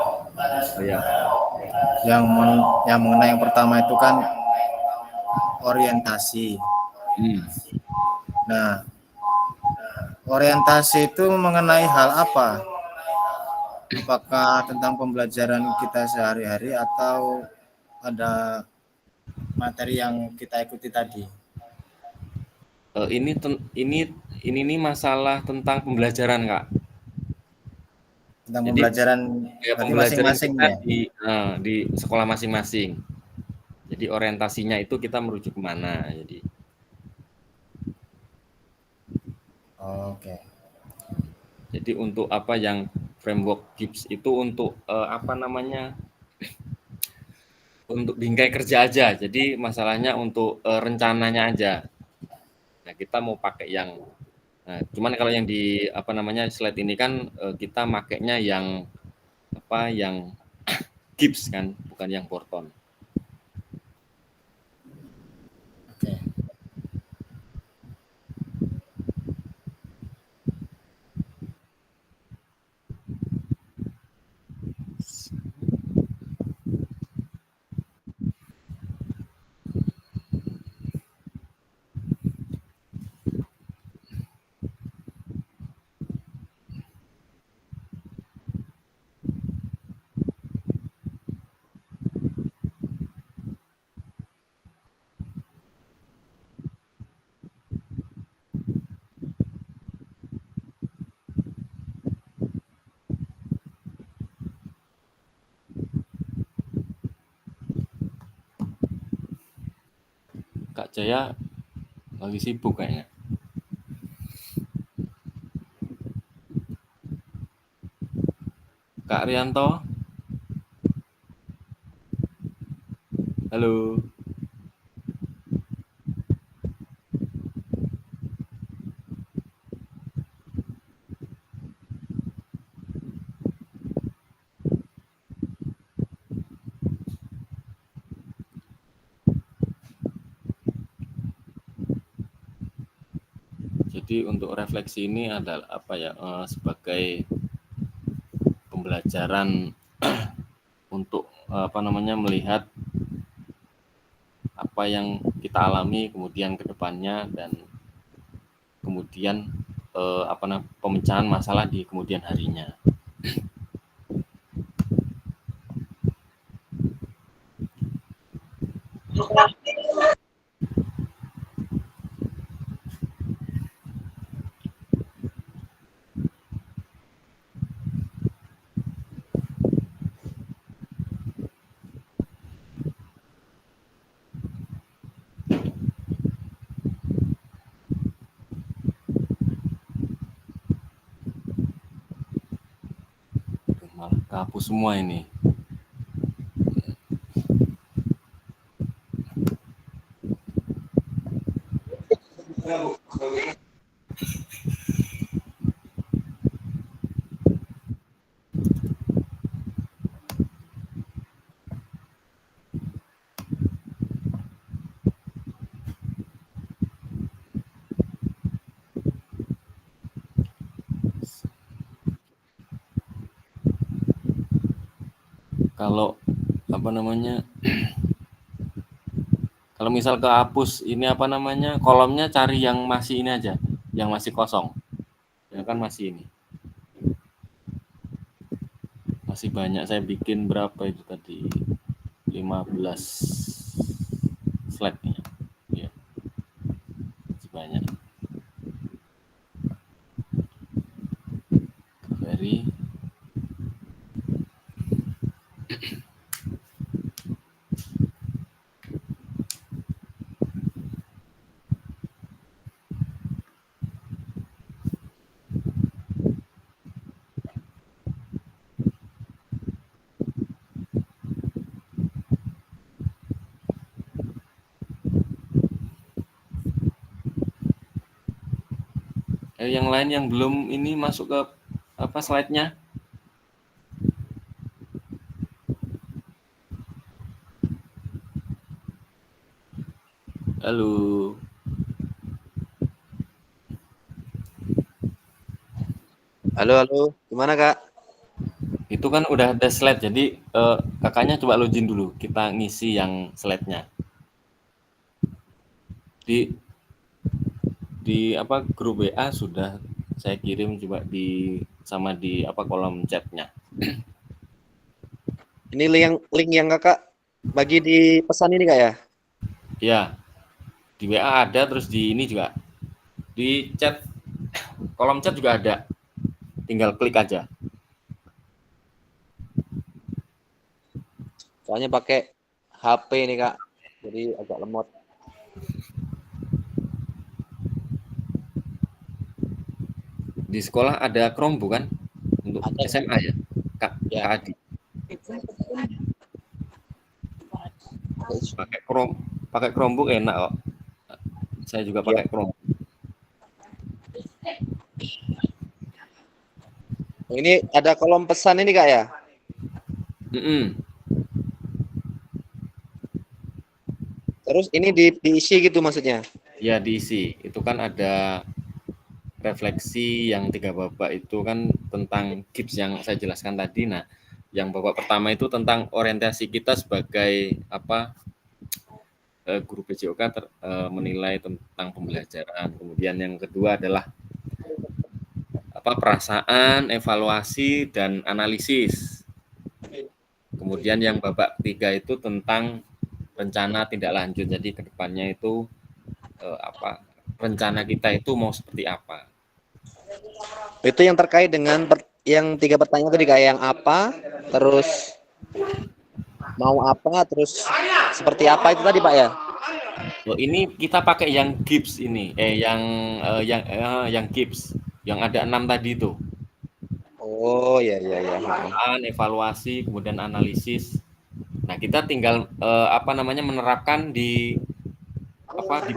Oh ya, Yang mengenai yang pertama itu kan orientasi. hmm. Nah, orientasi itu mengenai hal apa? Apakah tentang pembelajaran kita sehari-hari atau ada materi yang kita ikuti tadi? Ini nih masalah tentang pembelajaran, Kak. Tentang Jadi pembelajaran ya berarti pembelajaran masing-masing kita ya? di sekolah masing-masing. Jadi orientasinya itu kita merujuk kemana. Oke. Jadi untuk apa yang framework GIPS itu untuk apa namanya? Untuk bingkai kerja aja. Jadi masalahnya untuk rencananya aja. Nah, kita mau pakai yang cuman kalau yang di apa namanya slide ini kan kita makainya yang apa yang GIPS kan, bukan yang Porton. Oke. Kak Jaya lagi sibuk kayaknya. Kak Rianto, halo. Jadi untuk refleksi ini adalah apa ya sebagai pembelajaran untuk apa namanya melihat apa yang kita alami kemudian ke depannya dan kemudian apa namanya pemecahan masalah di kemudian harinya. Malah kehapus semua ini. Kalau apa namanya kalau misal kehapus ini apa namanya kolomnya cari yang masih ini aja, yang masih kosong. Ya kan masih ini. Masih banyak saya bikin berapa itu tadi 15 slide-nya. Ya, masih banyak. Dari yang lain yang belum ini masuk ke apa slide-nya? Halo. Halo, halo. Gimana, Kak? Itu kan udah ada slide, jadi kakaknya coba login dulu. Kita ngisi yang slide-nya. Di apa grup WA sudah saya kirim coba sama di apa kolom chatnya. Ini link yang Kakak bagi di pesan ini, Kak ya? Ya, di WA ada, terus di ini juga. Di chat, kolom chat juga ada. Tinggal klik aja. Soalnya pakai HP ini, Kak. Jadi agak lemot. Di sekolah ada Chromebook kan? Untuk Ada. SMA ya? Kak Ya. Adi. Pakai Chromebook enak kok. Saya juga pakai Chromebook. Ini ada kolom pesan ini, Kak ya? Terus ini diisi gitu maksudnya? Ya, diisi. Itu kan ada refleksi yang 3 babak itu kan tentang GIPS yang saya jelaskan tadi. Nah, yang babak pertama itu tentang orientasi kita sebagai guru PJOK menilai tentang pembelajaran. Kemudian yang kedua adalah perasaan, evaluasi, dan analisis. Kemudian yang babak ketiga itu tentang rencana tindak lanjut. Jadi kedepannya itu rencana kita itu mau seperti apa. Itu yang terkait dengan yang 3 pertanyaan tadi, kayak yang apa, terus mau apa, terus seperti apa itu tadi, Pak ya? Ini kita pakai yang GIPS ini, yang GIPS, yang ada 6 tadi itu. Oh, ya. Evaluasi, kemudian analisis. Nah, kita tinggal menerapkan di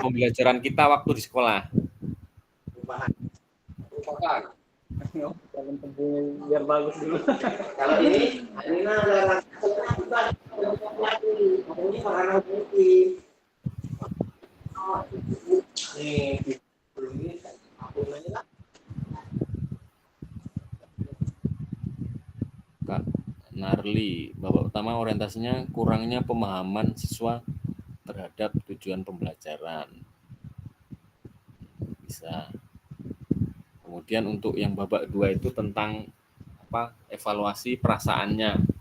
pembelajaran kita waktu di sekolah. Biar bagus dulu. Kalau ini ada Kak Narli, babak utama orientasinya kurangnya pemahaman siswa terhadap tujuan pembelajaran. Bisa. Kemudian untuk yang babak 2 itu tentang evaluasi perasaannya.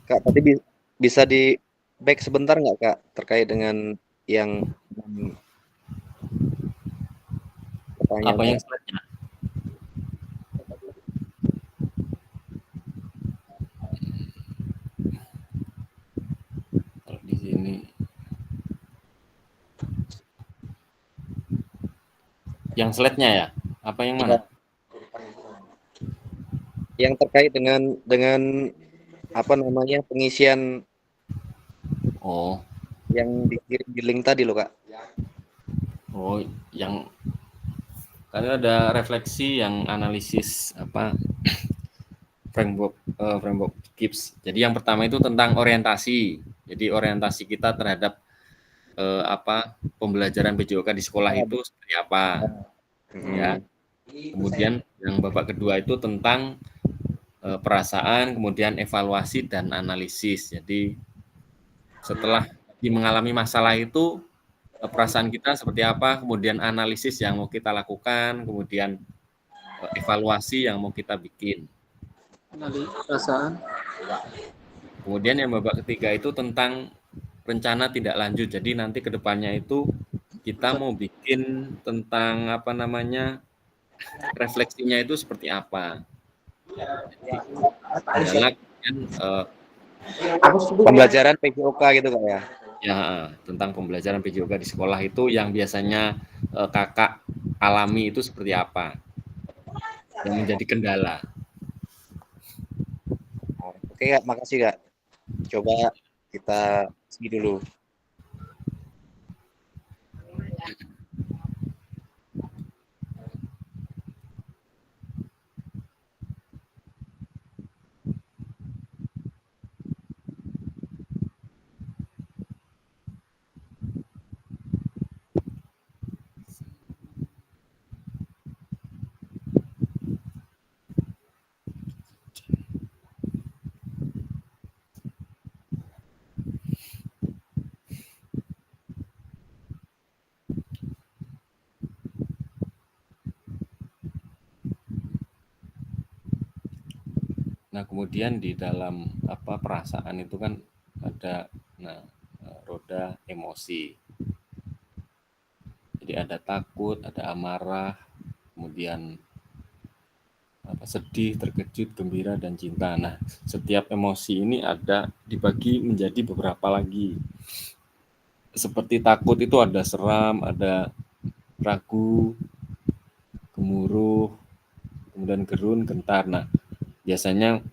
Kak, tadi bisa di back sebentar nggak, Kak, terkait dengan yang Apa yang slide-nya? Kalau di sini yang slide-nya ya? Apa yang mana? Yang terkait dengan apa namanya pengisian Oh, yang dikirim di link tadi loh Kak. oh, yang kan ada refleksi, yang analisis apa framework KIPS. Jadi yang pertama itu tentang orientasi. Jadi orientasi kita terhadap apa pembelajaran PJOK di sekolah itu seperti apa, ya. Kemudian yang babak kedua itu tentang perasaan, kemudian evaluasi dan analisis. Jadi setelah mengalami masalah itu perasaan kita seperti apa, kemudian analisis yang mau kita lakukan, kemudian evaluasi yang mau kita bikin. Perasaan. Kemudian yang babak ketiga itu tentang rencana tindak lanjut. Jadi nanti ke depannya itu kita mau bikin tentang apa namanya refleksinya itu seperti apa. Jadi adalah kemudian Pembelajaran PJOK gitu Kak ya. ya tentang pembelajaran PJOK di sekolah itu yang biasanya kakak alami itu seperti apa yang menjadi kendala. Oke Kak, makasih Kak. Coba kita see dulu. Nah, kemudian di dalam apa perasaan itu kan ada roda emosi. Jadi ada takut, ada amarah, kemudian apa sedih, terkejut, gembira dan cinta. Nah, setiap emosi ini ada dibagi menjadi beberapa lagi. Seperti takut itu ada seram, ada ragu, gemuruh, kemudian gerun, gentar. Nah, biasanya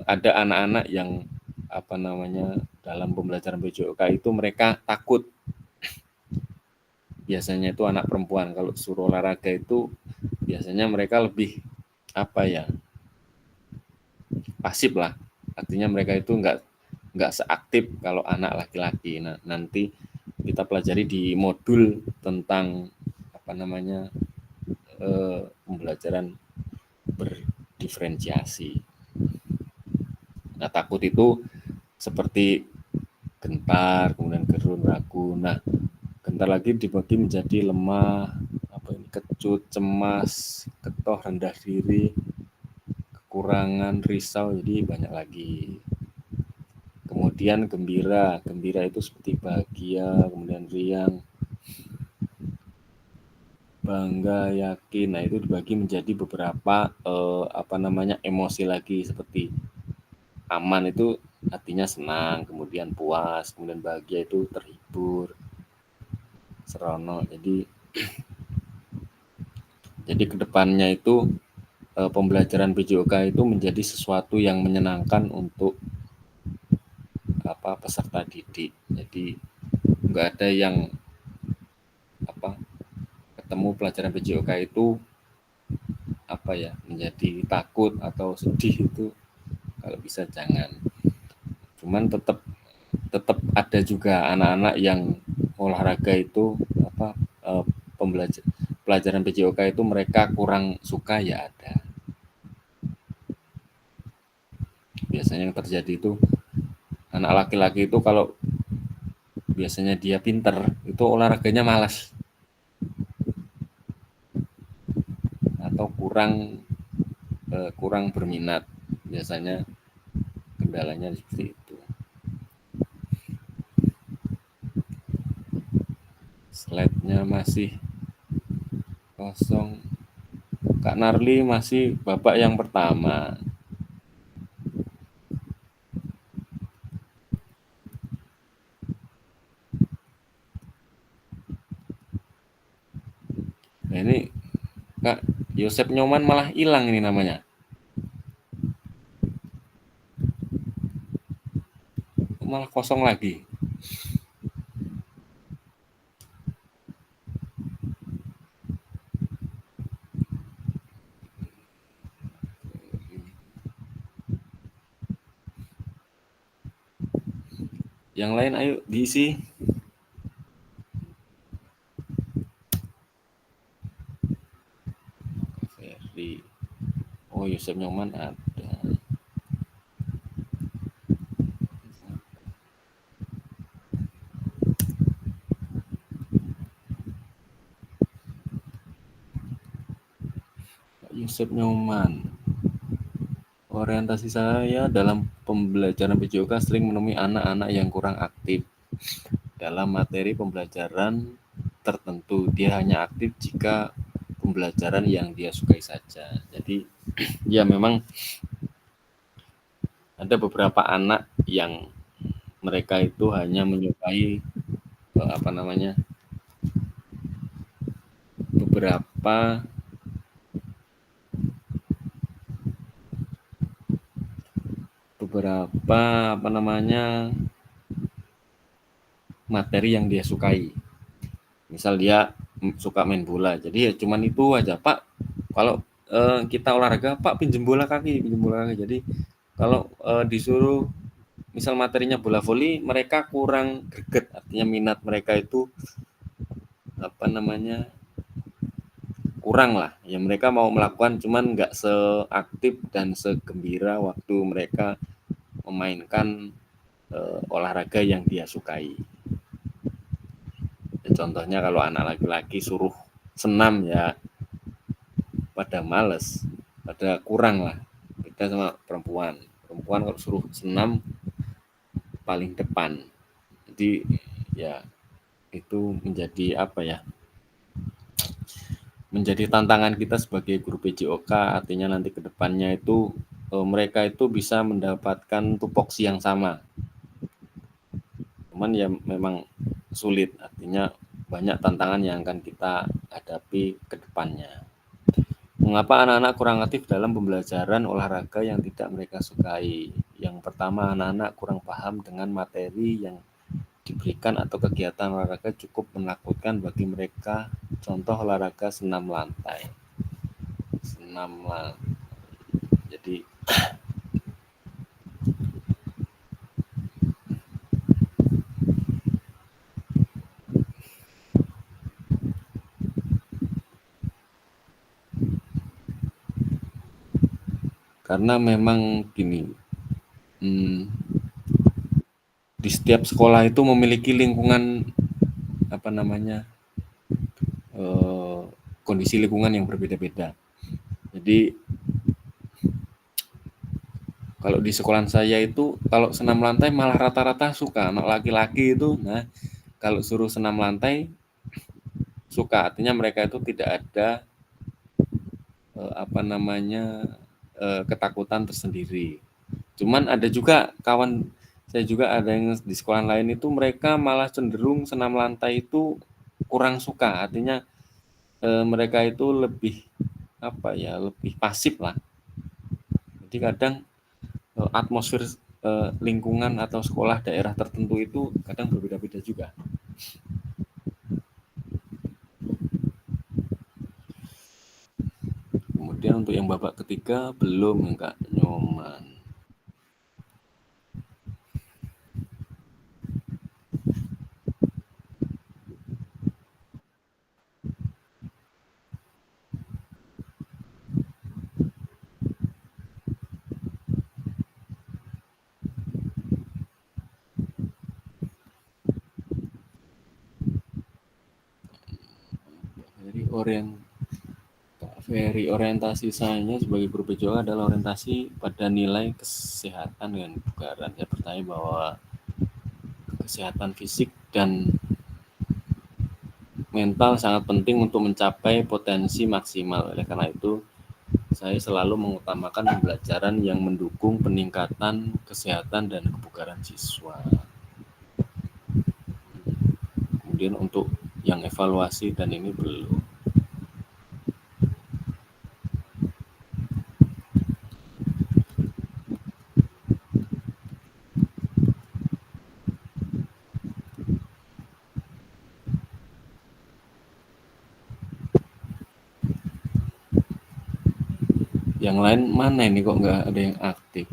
ada anak-anak yang apa namanya dalam pembelajaran PJOK itu mereka takut. Biasanya itu anak perempuan. Kalau suruh olahraga itu biasanya mereka lebih apa ya pasif lah. Artinya mereka itu nggak seaktif kalau anak laki-laki. Nah, nanti kita pelajari di modul tentang apa namanya pembelajaran berdiferensiasi. Nah, takut itu seperti gentar, kemudian gerun, ragu. Nah, gentar lagi dibagi menjadi lemah, apa ini, kecut, cemas, ketoh, rendah diri, kekurangan, risau, jadi banyak lagi. Kemudian gembira, gembira itu seperti bahagia, kemudian riang, bangga, yakin. Nah, itu dibagi menjadi beberapa apa namanya emosi lagi, seperti aman itu artinya senang, kemudian puas, kemudian bahagia itu terhibur, serono. Jadi kedepannya itu pembelajaran PJOK itu menjadi sesuatu yang menyenangkan untuk apa peserta didik. Jadi nggak ada yang apa ketemu pelajaran PJOK itu apa ya menjadi takut atau sedih, itu kalau bisa jangan. Cuman tetap ada juga anak-anak yang olahraga itu apa pelajaran PJOK itu mereka kurang suka, ya ada. Biasanya yang terjadi itu anak laki-laki itu kalau biasanya dia pinter itu olahraganya malas atau kurang berminat, biasanya kendalanya seperti itu. Slide-nya masih kosong. Kak Narli masih Bapak yang pertama. Nah ini Kak Yosep Nyoman malah hilang ini namanya. Malah kosong lagi. Yang lain ayo diisi. Ferry. Oh, Yosep Nyoman ada. Yosep Nyoman. Orientasi saya dalam pembelajaran PJOK sering menemui anak-anak yang kurang aktif dalam materi pembelajaran tertentu. Dia hanya aktif jika pembelajaran yang dia sukai saja. Jadi ya memang ada beberapa anak yang mereka itu hanya menyukai beberapa materi yang dia sukai. Misal dia suka main bola, jadi ya cuman itu aja, Pak. Kalau kita olahraga, Pak pinjem bola kaki. Jadi kalau disuruh misal materinya bola voli, mereka kurang greget, artinya minat mereka itu kurang lah. Ya mereka mau melakukan cuman nggak seaktif dan segembira waktu mereka memainkan olahraga yang dia sukai. Ya, contohnya kalau anak laki-laki suruh senam ya pada males, pada kurang lah. Beda sama perempuan. Perempuan kalau suruh senam paling depan. Jadi ya itu menjadi menjadi tantangan kita sebagai guru PJOK, artinya nanti ke depannya itu mereka itu bisa mendapatkan tupoksi yang sama. Cuman ya memang sulit, artinya banyak tantangan yang akan kita hadapi ke depannya. Mengapa anak-anak kurang aktif dalam pembelajaran olahraga yang tidak mereka sukai? Yang pertama, anak-anak kurang paham dengan materi yang diberikan atau kegiatan olahraga cukup menakutkan bagi mereka. Contoh olahraga senam lantai. Jadi karena memang gini, di setiap sekolah itu memiliki lingkungan kondisi lingkungan yang berbeda-beda. Jadi kalau di sekolah saya itu kalau senam lantai malah rata-rata suka, anak laki-laki itu. Nah, kalau suruh senam lantai suka, artinya mereka itu tidak ada ketakutan tersendiri. Cuman ada juga kawan saya juga ada yang di sekolah lain itu mereka malah cenderung senam lantai itu kurang suka, artinya mereka itu lebih lebih pasif lah. Jadi kadang atmosfer lingkungan atau sekolah daerah tertentu itu kadang berbeda-beda juga. Kemudian untuk yang babak ketiga belum Kak Nyoman. Orientasi saya sebagai guru PJOK adalah orientasi pada nilai kesehatan dan kebugaran. Saya percaya bahwa kesehatan fisik dan mental sangat penting untuk mencapai potensi maksimal. Oleh karena itu, saya selalu mengutamakan pembelajaran yang mendukung peningkatan kesehatan dan kebugaran siswa. Kemudian untuk yang evaluasi dan ini belum. Yang lain mana ini kok nggak ada yang aktif?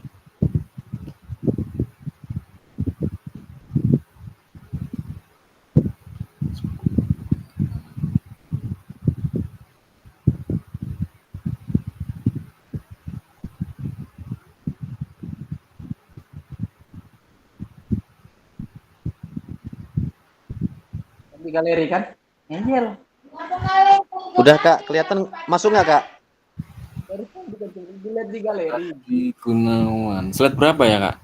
Di galeri kan? Ngeyel. Udah Kak, kelihatan masuk nggak Kak? Dilihat di galeri. Di Gunawan. Slide berapa ya, Kak?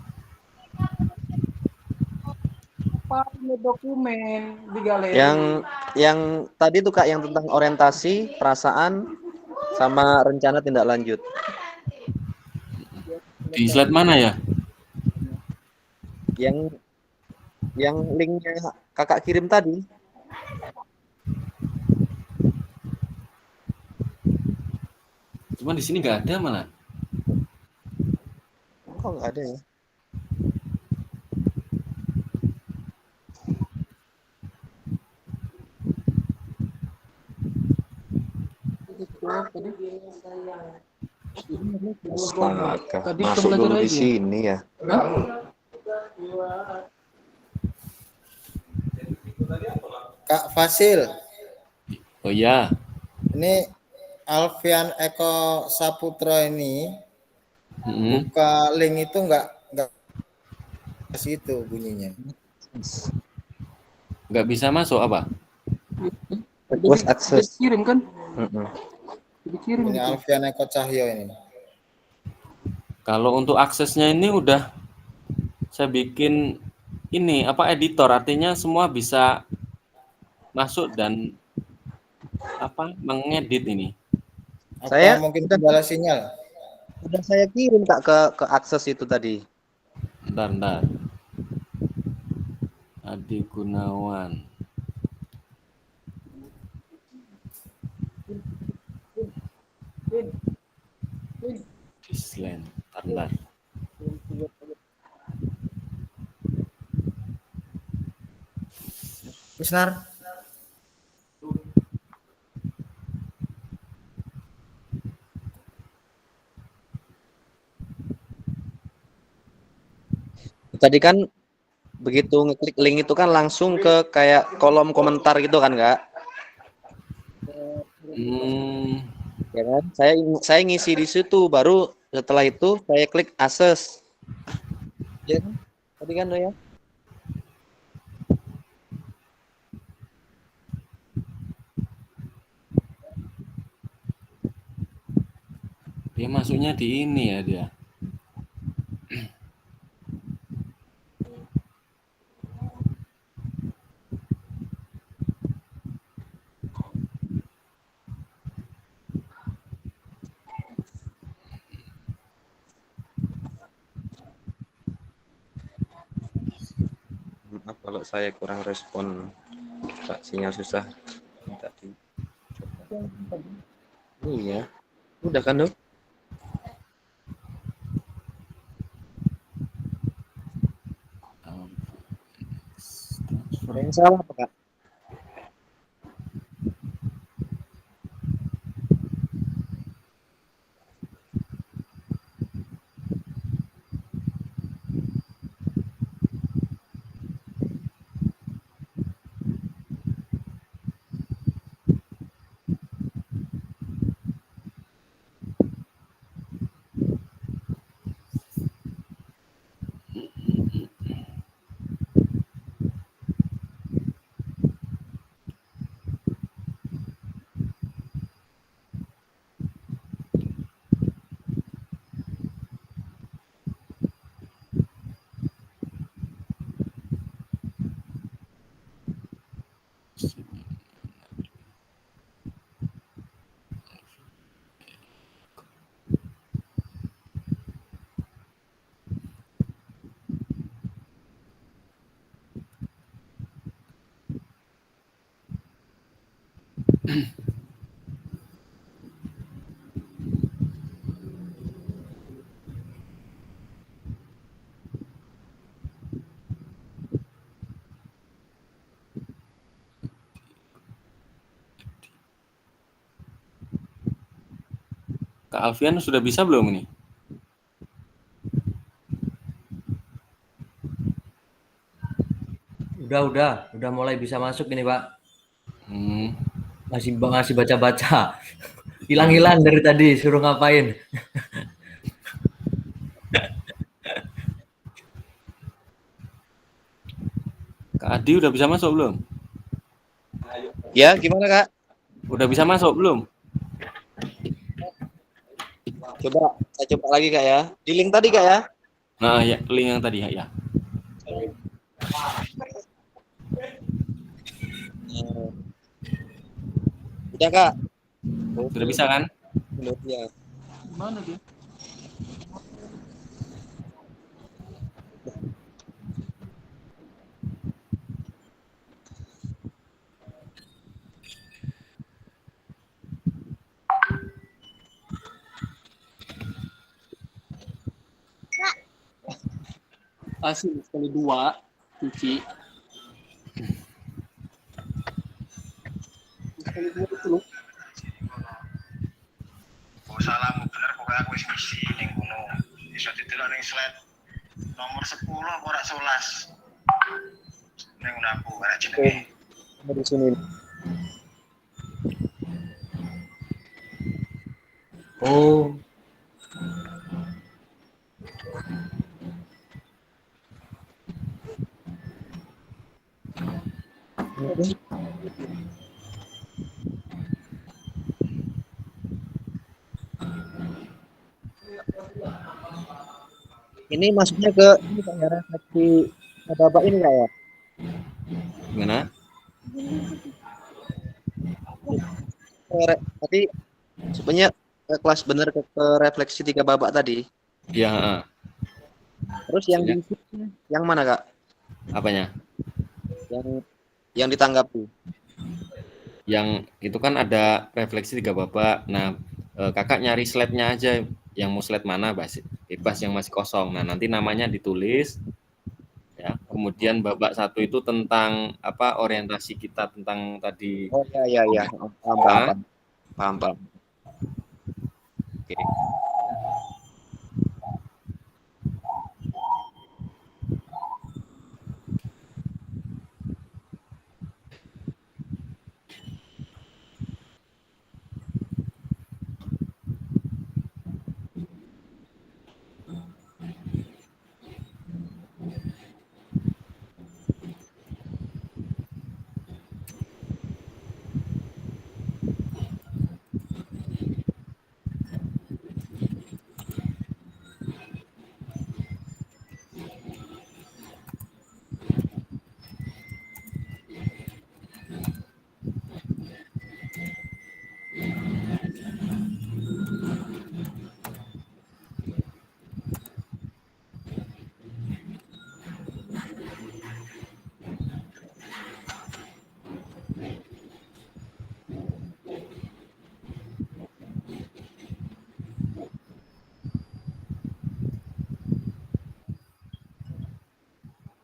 Punya dokumen di galeri. Yang tadi tuh Kak, yang tentang orientasi, perasaan, sama rencana tindak lanjut. Di slide mana ya? Yang linknya Kakak kirim tadi. Cuma di sini nggak ada malah. Kok nggak ada ya? Astaga, Tadi masuk kita dulu belajar di lagi ya? sini ya. Kak Fasil, Oh iya, ini Alfian Eko Saputro ini mm-mm. buka link itu nggak situ bunyinya. Nggak bisa masuk apa? Request access. Dikirim kan? Mm-mm. Dikirim Ini gitu. Alfian Eko Cahyo ini. Kalau untuk aksesnya ini udah saya bikin ini apa editor, artinya semua bisa masuk dan apa mengedit ini. Apa Saya mungkin udah- kendala sinyal? Udah saya kirim Kak ke akses itu tadi. Bentar. Adi Gunawan. Disland. Bentar. Misnar, Tadi kan begitu ngeklik link itu kan langsung ke kayak kolom komentar gitu kan Kak? Ya kan? Saya ngisi di situ, baru setelah itu saya klik akses. Ya kan? Tadi kan ya? Dia masuknya di ini ya dia. Maaf kalau saya kurang respon, Kak, sinyal susah tadi. Iya, udah kan dok? Ada yang salah apa Kak? Kak Alfian sudah bisa belum ini? Udah mulai bisa masuk ini, Pak. Hmm, Masih baca-baca. Hilang-hilang dari tadi, suruh ngapain? Kak Adi udah bisa masuk belum? Ya, gimana Kak? Udah bisa masuk belum? Saya coba lagi Kak ya. Di link tadi Kak ya. Nah, ya, link yang tadi ya. Udah Kak. Sudah bisa kan? Menurutnya. Mana dia? Asin sekali dua cuci. Sekali dua itu loh. Oh salah bener pokoknya aku wis misi ning kono. Iso didelok ning slide nomor 10 apa ora 11. Ning ngono aku ora jenenge. Di sini. Oh, Ini masuknya ke ini Kak ya, refleksi Bapak ini Kak ya. Gimana? Tadi sebenarnya kelas bener ke refleksi 3 babak tadi. Iya, heeh. Terus yang di yang mana Kak? Apanya? Yang ditanggapi. Yang itu kan ada refleksi 3 babak. Nah, kakak nyari slide-nya aja, yang mau slide mana bebas yang masih kosong. Nah, nanti namanya ditulis ya. Kemudian babak 1 itu tentang apa, orientasi kita tentang tadi. Oh ya. Paham. Oke.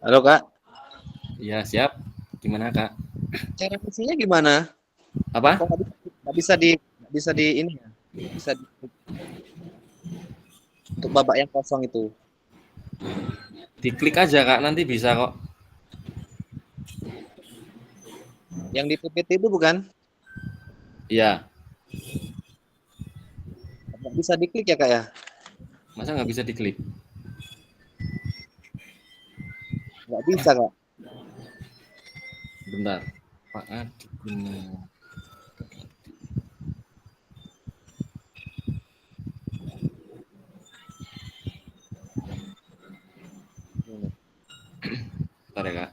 Halo Kak. Iya, siap. Gimana, Kak? Cara ngisinya gimana? Apa? Kok nggak bisa di ini ya? Bisa di, untuk babak yang kosong itu. Diklik aja, Kak, nanti bisa kok. Yang di PPT itu bukan? Iya. Nggak bisa diklik ya Kak ya? Masa nggak bisa diklik? Nggak bisa Kak. Bentar. Pak Adi Gunawan. Bentar ya, Kak.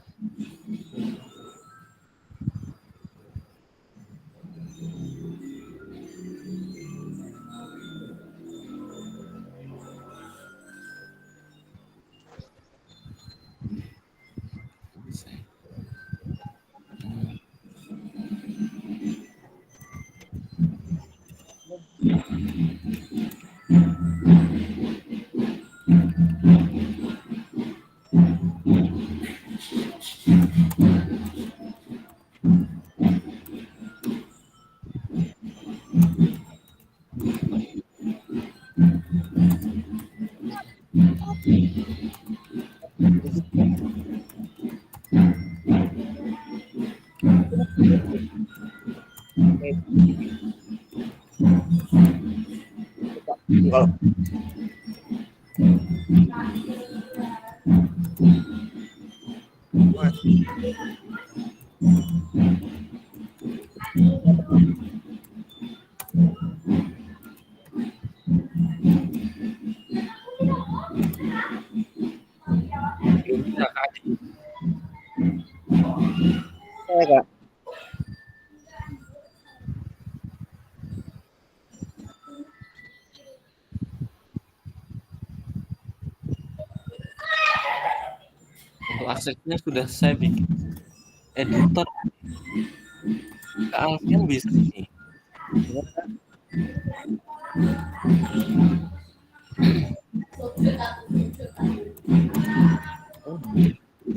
Kalau Belum bisa, Kak Adi. saya Kak, Untuk aksesnya sudah saya bikin editor. Kak Alfian bisa nih.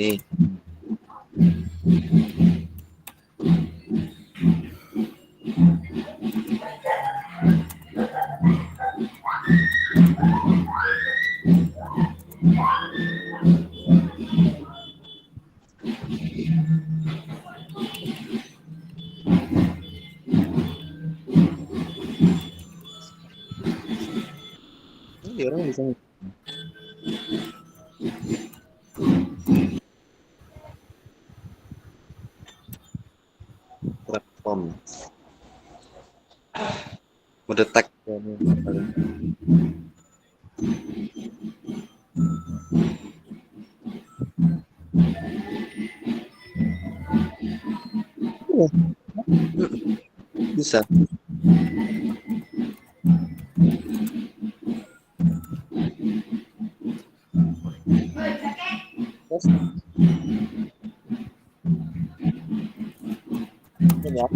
nih ini orang bisa platform mendetek. Bisa. Terus, ya.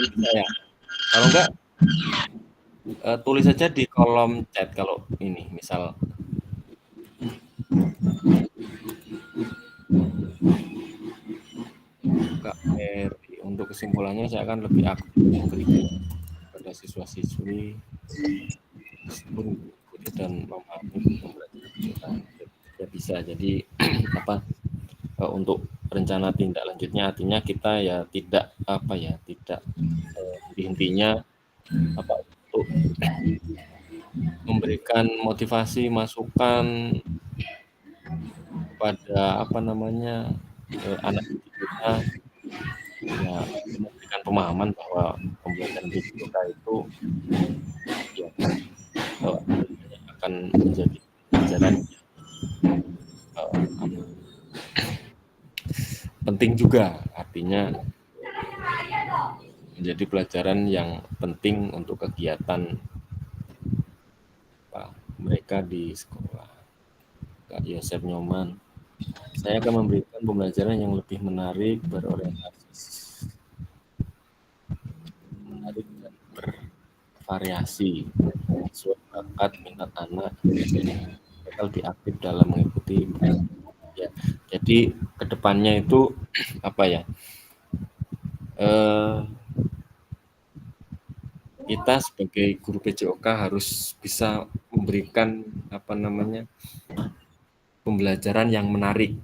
Bisa ya. Kalau enggak tulis saja di kolom chat kalau ini misal Kak Eri, untuk kesimpulannya saya akan lebih aktif memberikan pada siswa-siswi meskipun mengikuti dan memahami pembelajaran ya bisa. Jadi apa untuk rencana tindak lanjutnya artinya kita ya tidak apa ya tidak intinya apa untuk memberikan motivasi masukan pada apa namanya anak didik kita ya memberikan pemahaman bahwa pembelajaran BPJK itu ya akan menjadi pelajaran penting juga, artinya menjadi pelajaran yang penting untuk kegiatan mereka di sekolah. Kak Yosep Nyoman, saya akan memberikan pembelajaran yang lebih menarik, berorientasi, menarik dan bervariasi sesuai bakat minat anak, mereka lebih aktif dalam mengikuti. Ya, jadi kedepannya itu apa ya? Kita sebagai guru PJOK harus bisa memberikan apa namanya pembelajaran yang menarik,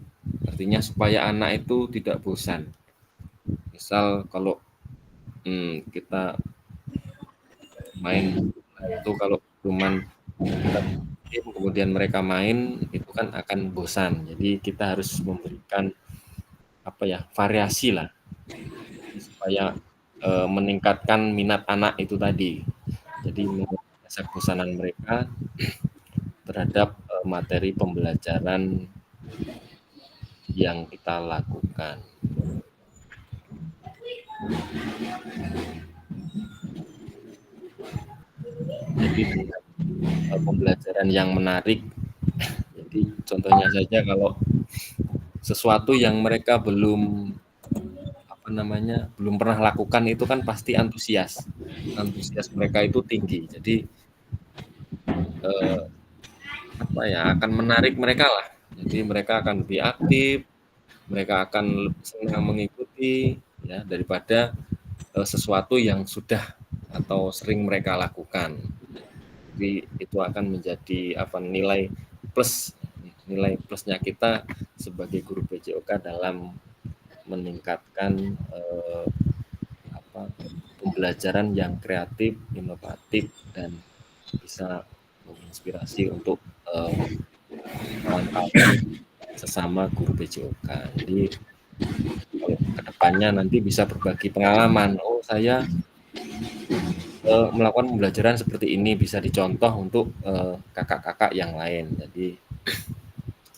artinya supaya anak itu tidak bosan. Misal kalau kita main itu kalau cuman kita kemudian mereka main itu kan akan bosan. Jadi kita harus memberikan apa ya variasi lah supaya meningkatkan minat anak itu tadi. Jadi rasa kebosanan mereka terhadap materi pembelajaran yang kita lakukan. Jadi dengan pembelajaran yang menarik, Jadi contohnya saja kalau sesuatu yang mereka belum belum pernah lakukan itu kan pasti antusias mereka itu tinggi. Jadi akan menarik mereka lah. Jadi mereka akan lebih aktif, mereka akan senang mengikuti ya daripada sesuatu yang sudah atau sering mereka lakukan. Jadi itu akan menjadi nilai plusnya kita sebagai guru PJOK dalam meningkatkan pembelajaran yang kreatif, inovatif, dan bisa menginspirasi untuk kawan-kawan sesama guru PJOK. Jadi kedepannya nanti bisa berbagi pengalaman. Oh, saya melakukan pembelajaran seperti ini, bisa dicontoh untuk kakak-kakak yang lain. Jadi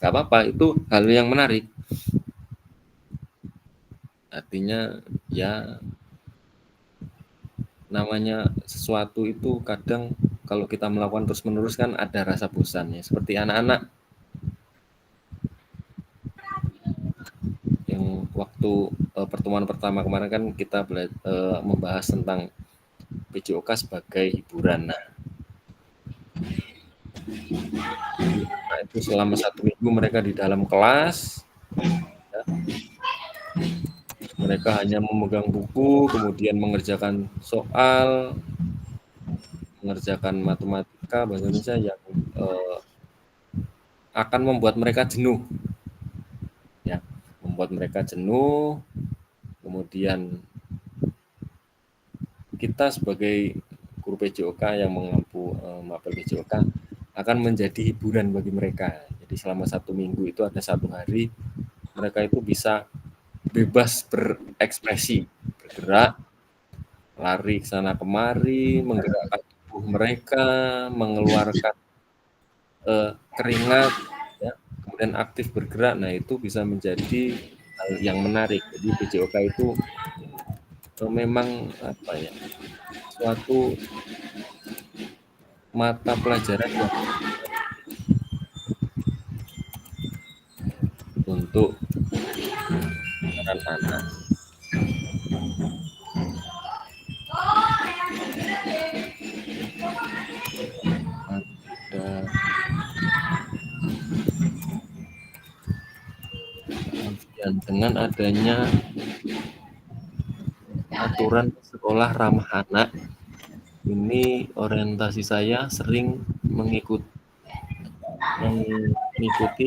nggak apa-apa, itu hal yang menarik. Artinya ya namanya sesuatu itu kadang kalau kita melakukan terus-menerus kan ada rasa bosan ya. Seperti anak-anak yang waktu pertemuan pertama kemarin kan kita membahas tentang PJOK sebagai hiburan. Nah, itu selama 1 minggu mereka di dalam kelas, ya, mereka hanya memegang buku, kemudian mengerjakan soal, mengerjakan matematika, bahasa Indonesia yang akan membuat mereka jenuh, ya, membuat mereka jenuh. Kemudian kita sebagai guru PJOK yang mengampu mapel PJOK akan menjadi hiburan bagi mereka. Jadi selama 1 minggu itu ada 1 hari mereka itu bisa bebas berekspresi, bergerak, lari ke sana kemari, menggerakkan tubuh mereka, mengeluarkan keringat, ya, kemudian aktif bergerak. Nah, itu bisa menjadi hal yang menarik. Jadi PJOK itu memang suatu mata pelajaran yang untuk anak-anak. Dan dengan adanya aturan sekolah ramah anak, ini orientasi saya sering mengikuti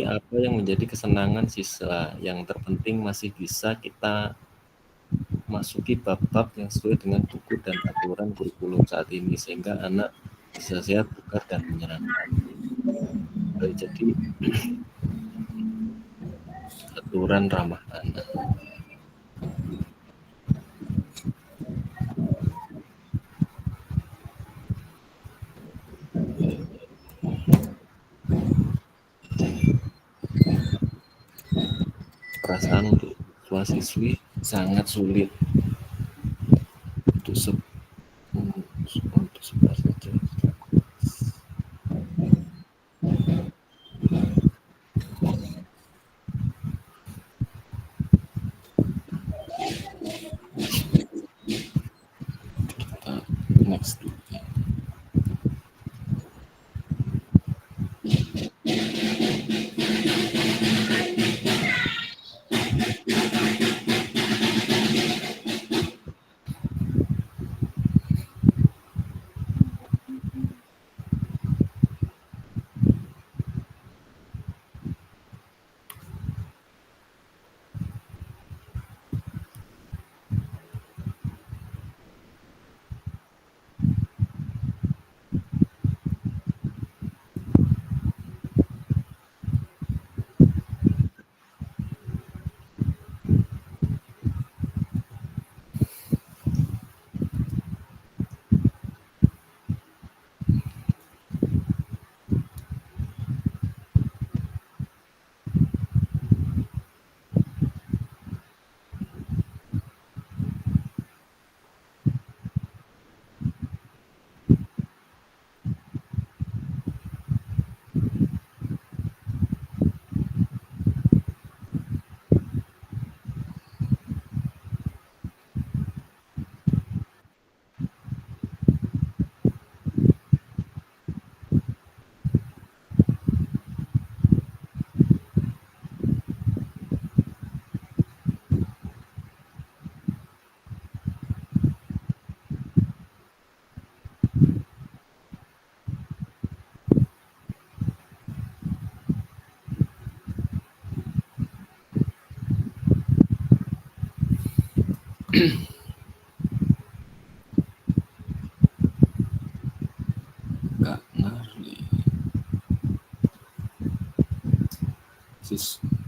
apa yang menjadi kesenangan siswa. Yang terpenting masih bisa kita masuki bab-bab yang sesuai dengan buku dan aturan kurikulum saat ini, sehingga anak bisa sehat, bugar, dan menyenangkan. Jadi aturan ramah anak. Perasaan untuk siswa-siswi sangat sulit untuk sebar saja. Next.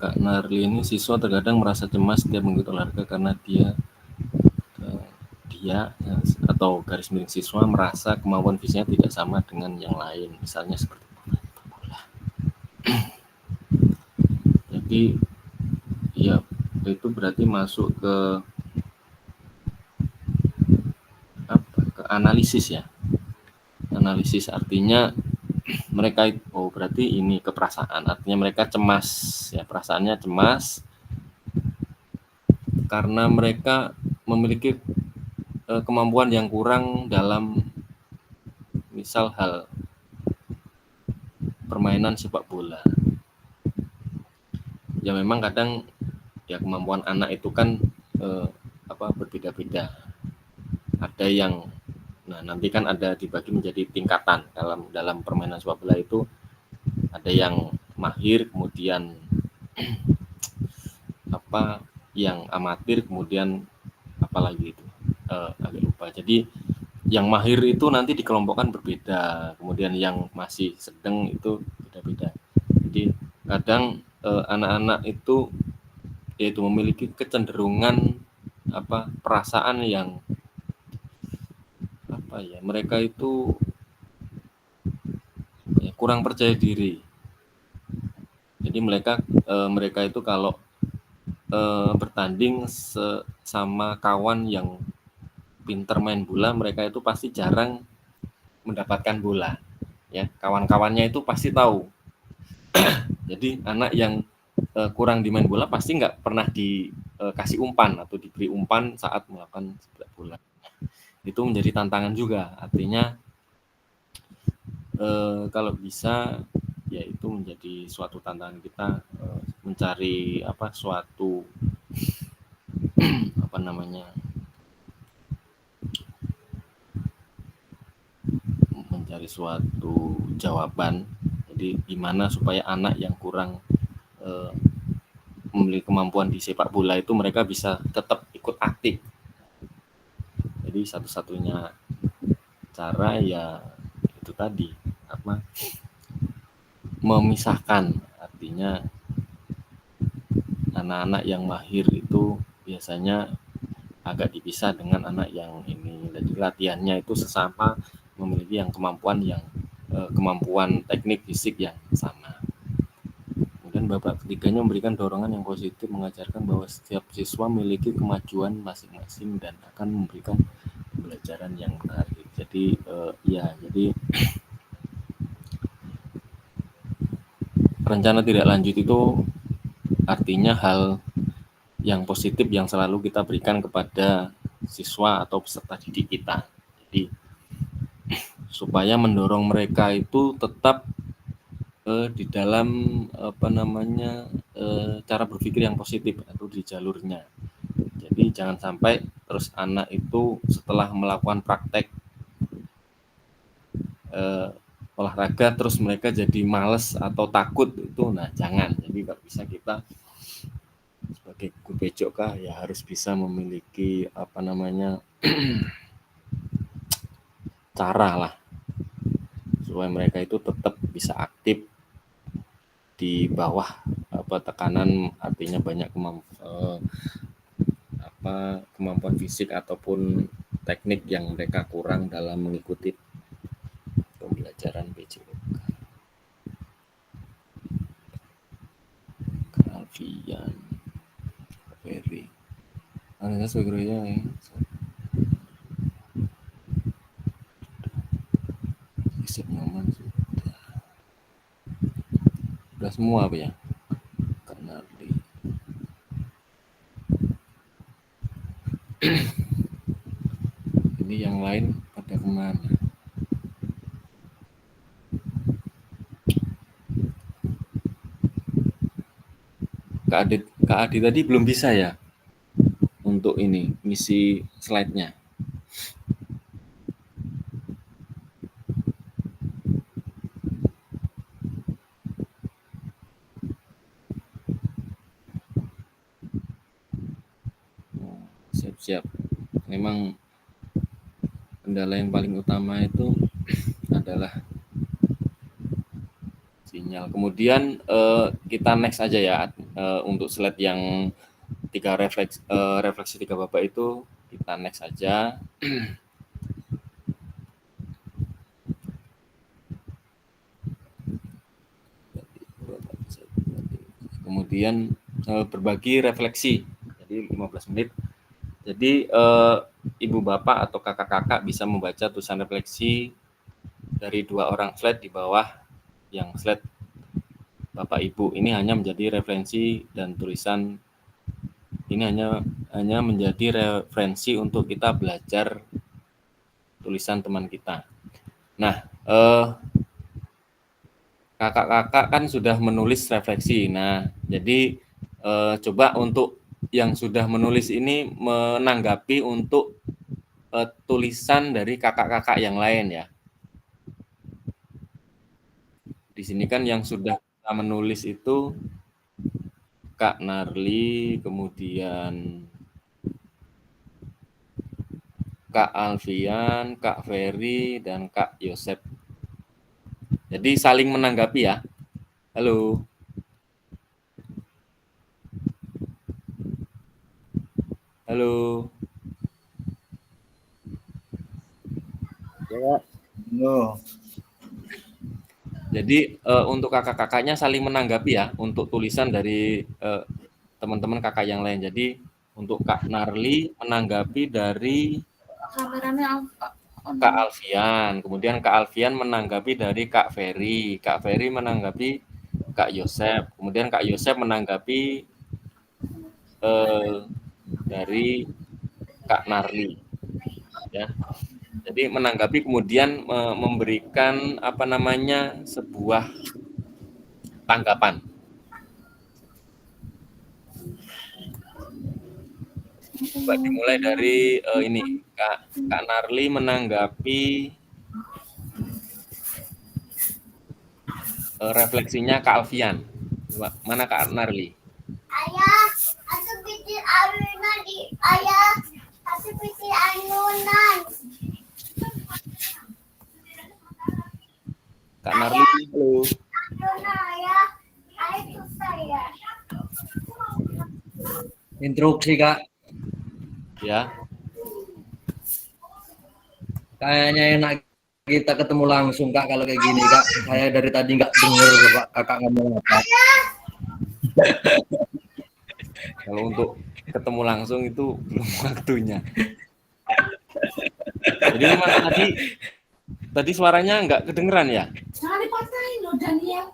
Kak Narli ini, siswa terkadang merasa cemas setiap mengikuti olahraga karena dia atau garis miring siswa merasa kemampuan fisiknya tidak sama dengan yang lain, misalnya seperti bola. Jadi ya itu berarti masuk ke analisis ya. Analisis artinya mereka berarti ini keperasaan, artinya mereka cemas ya, perasaannya cemas karena mereka memiliki kemampuan yang kurang dalam misal hal permainan sepak bola. Ya memang kadang ya kemampuan anak itu kan berbeda-beda. Ada yang nanti kan ada dibagi menjadi tingkatan dalam permainan sepak bola itu, ada yang mahir, kemudian yang amatir, kemudian apalagi itu agak lupa. Jadi yang mahir itu nanti dikelompokkan berbeda, kemudian yang masih sedang itu beda-beda. Jadi kadang anak-anak itu yaitu memiliki kecenderungan perasaan yang mereka itu kurang percaya diri. Jadi mereka itu kalau bertanding sama kawan yang pinter main bola, mereka itu pasti jarang mendapatkan bola. Ya, kawan-kawannya itu pasti tahu. Jadi anak yang kurang di main bola pasti nggak pernah dikasih umpan atau diberi umpan saat melakukan sepak bola. Itu menjadi tantangan juga, artinya kalau bisa ya itu menjadi suatu tantangan kita mencari suatu mencari suatu jawaban. Jadi gimana supaya anak yang kurang memiliki kemampuan di sepak bola itu mereka bisa tetap ikut aktif. Jadi satu-satunya cara ya itu tadi memisahkan, artinya anak-anak yang mahir itu biasanya agak dipisah dengan anak yang ini. Jadi latihannya itu sesama memiliki kemampuan teknik fisik yang sama. Kemudian babak ketiganya memberikan dorongan yang positif, mengajarkan bahwa setiap siswa memiliki kemajuan masing-masing dan akan memberikan pembelajaran yang menarik. Jadi jadi rencana tidak lanjut itu artinya hal yang positif yang selalu kita berikan kepada siswa atau peserta didik kita. Jadi supaya mendorong mereka itu tetap di dalam cara berpikir yang positif atau di jalurnya. Jadi jangan sampai terus anak itu setelah melakukan praktek olahraga terus mereka jadi malas atau takut itu, jangan. Jadi kalau bisa kita sebagai guru PJOK ya harus bisa memiliki cara lah supaya mereka itu tetap bisa aktif di bawah tekanan, artinya banyak kemampuan fisik ataupun teknik yang mereka kurang dalam mengikuti pembelajaran PJOK. Alfian Ferry Anda sebagai ya. Isip nyaman sudah semua ya. Karena ini yang lain pada kemana? Kak Adi tadi belum bisa ya untuk ini ngisi slide-nya. Siap-siap. Memang kendala yang paling utama itu adalah sinyal sinyal. Kemudian kita next aja ya untuk slide yang refleksi 3 Bapak itu kita next aja. Kemudian berbagi refleksi. Jadi 15 menit. Jadi ibu bapak atau kakak-kakak bisa membaca tulisan refleksi dari 2 orang slide di bawah yang slide bapak ibu. Ini hanya menjadi referensi dan tulisan ini hanya menjadi referensi untuk kita belajar tulisan teman kita. Nah, kakak-kakak kan sudah menulis refleksi. Nah, jadi coba untuk yang sudah menulis ini menanggapi untuk tulisan dari kakak-kakak yang lain ya. Di sini kan yang sudah menulis itu Kak Narli, kemudian Kak Alfian, Kak Ferry, dan Kak Yosep. Jadi saling menanggapi ya. Halo. Halo. Ya, Loh. Jadi untuk kakak-kakaknya saling menanggapi ya untuk tulisan dari teman-teman kakak yang lain. Jadi untuk Kak Narli menanggapi dari Kak Alfian, kemudian Kak Alfian menanggapi dari Kak Ferry, Kak Ferry menanggapi Kak Yosep, kemudian Kak Yosep menanggapi dari Kak Narli, ya. Jadi menanggapi kemudian memberikan sebuah tanggapan. Coba dimulai dari ini Kak Narli menanggapi refleksinya Kak Alfian. Coba, mana Kak Narli? Ayah, aku bikin alunan di ayah, aku bikin alunan. Kak Narli, halo. Alunan ayah, ayah susah ya. Instruksi Kak. Ya. Kayaknya enak kita ketemu langsung Kak kalau kayak gini Kak. Saya dari tadi nggak dengar Bapak Kakak ngomong apa. Kalau untuk ketemu langsung itu belum waktunya. Jadi memang tadi suaranya nggak kedengeran ya? Jangan dipatahin loh Daniel.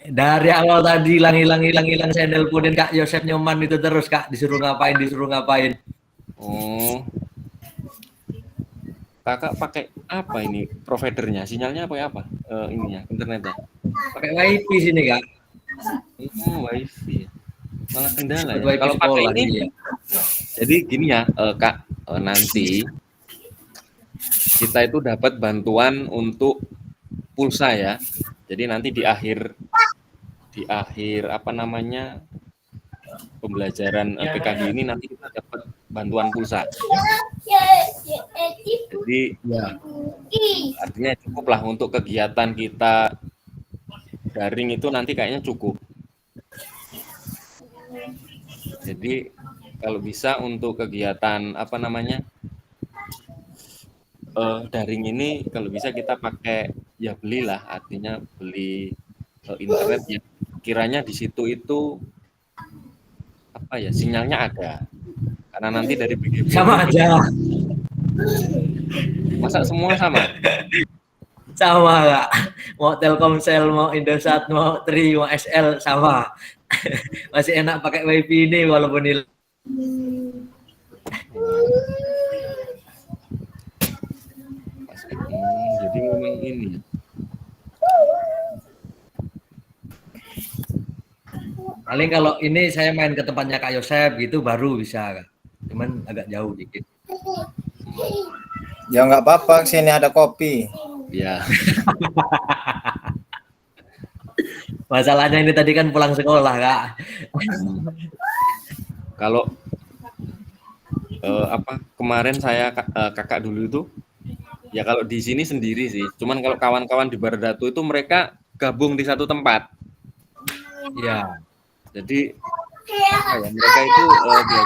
Dari awal tadi hilang saya nelponin Kak Yosep Nyoman itu terus Kak disuruh ngapain. Oh. Kakak pakai apa ini providernya? Sinyalnya apa? Ininya, internetnya. Pakai WiFi sini Kak. WiFi. Malah kendala ya. WiFi Kalau pakai sekolah, ini, iya. jadi gini ya, Kak, nanti kita itu dapat bantuan untuk pulsa ya. Jadi nanti di akhir pembelajaran PKG ini nanti kita dapat bantuan pulsa. Jadi ya, artinya cukuplah untuk kegiatan kita daring itu nanti kayaknya cukup. Jadi kalau bisa untuk kegiatan daring ini kalau bisa kita pakai ya belilah, artinya beli internet ya kiranya di situ itu sinyalnya ada, karena nanti dari BGP Sama aja. masa semua sama Kak. Mau Telkomsel, mau Indosat, mau Tri, mau SL sama. Masih enak pakai WiFi ini walaupun jadi memang ini. Paling kalau ini saya main ke tempatnya Kak Yosep gitu baru bisa Kak. Cuman agak jauh dikit. Ya nggak apa-apa, sini ada kopi. Ya. Masalahnya ini tadi kan pulang sekolah Kak. Kalau kemarin saya kakak dulu itu ya kalau di sini sendiri sih. Cuman kalau kawan-kawan di Bardatu itu mereka gabung di satu tempat. Ya. Jadi apa ya, mereka itu belajar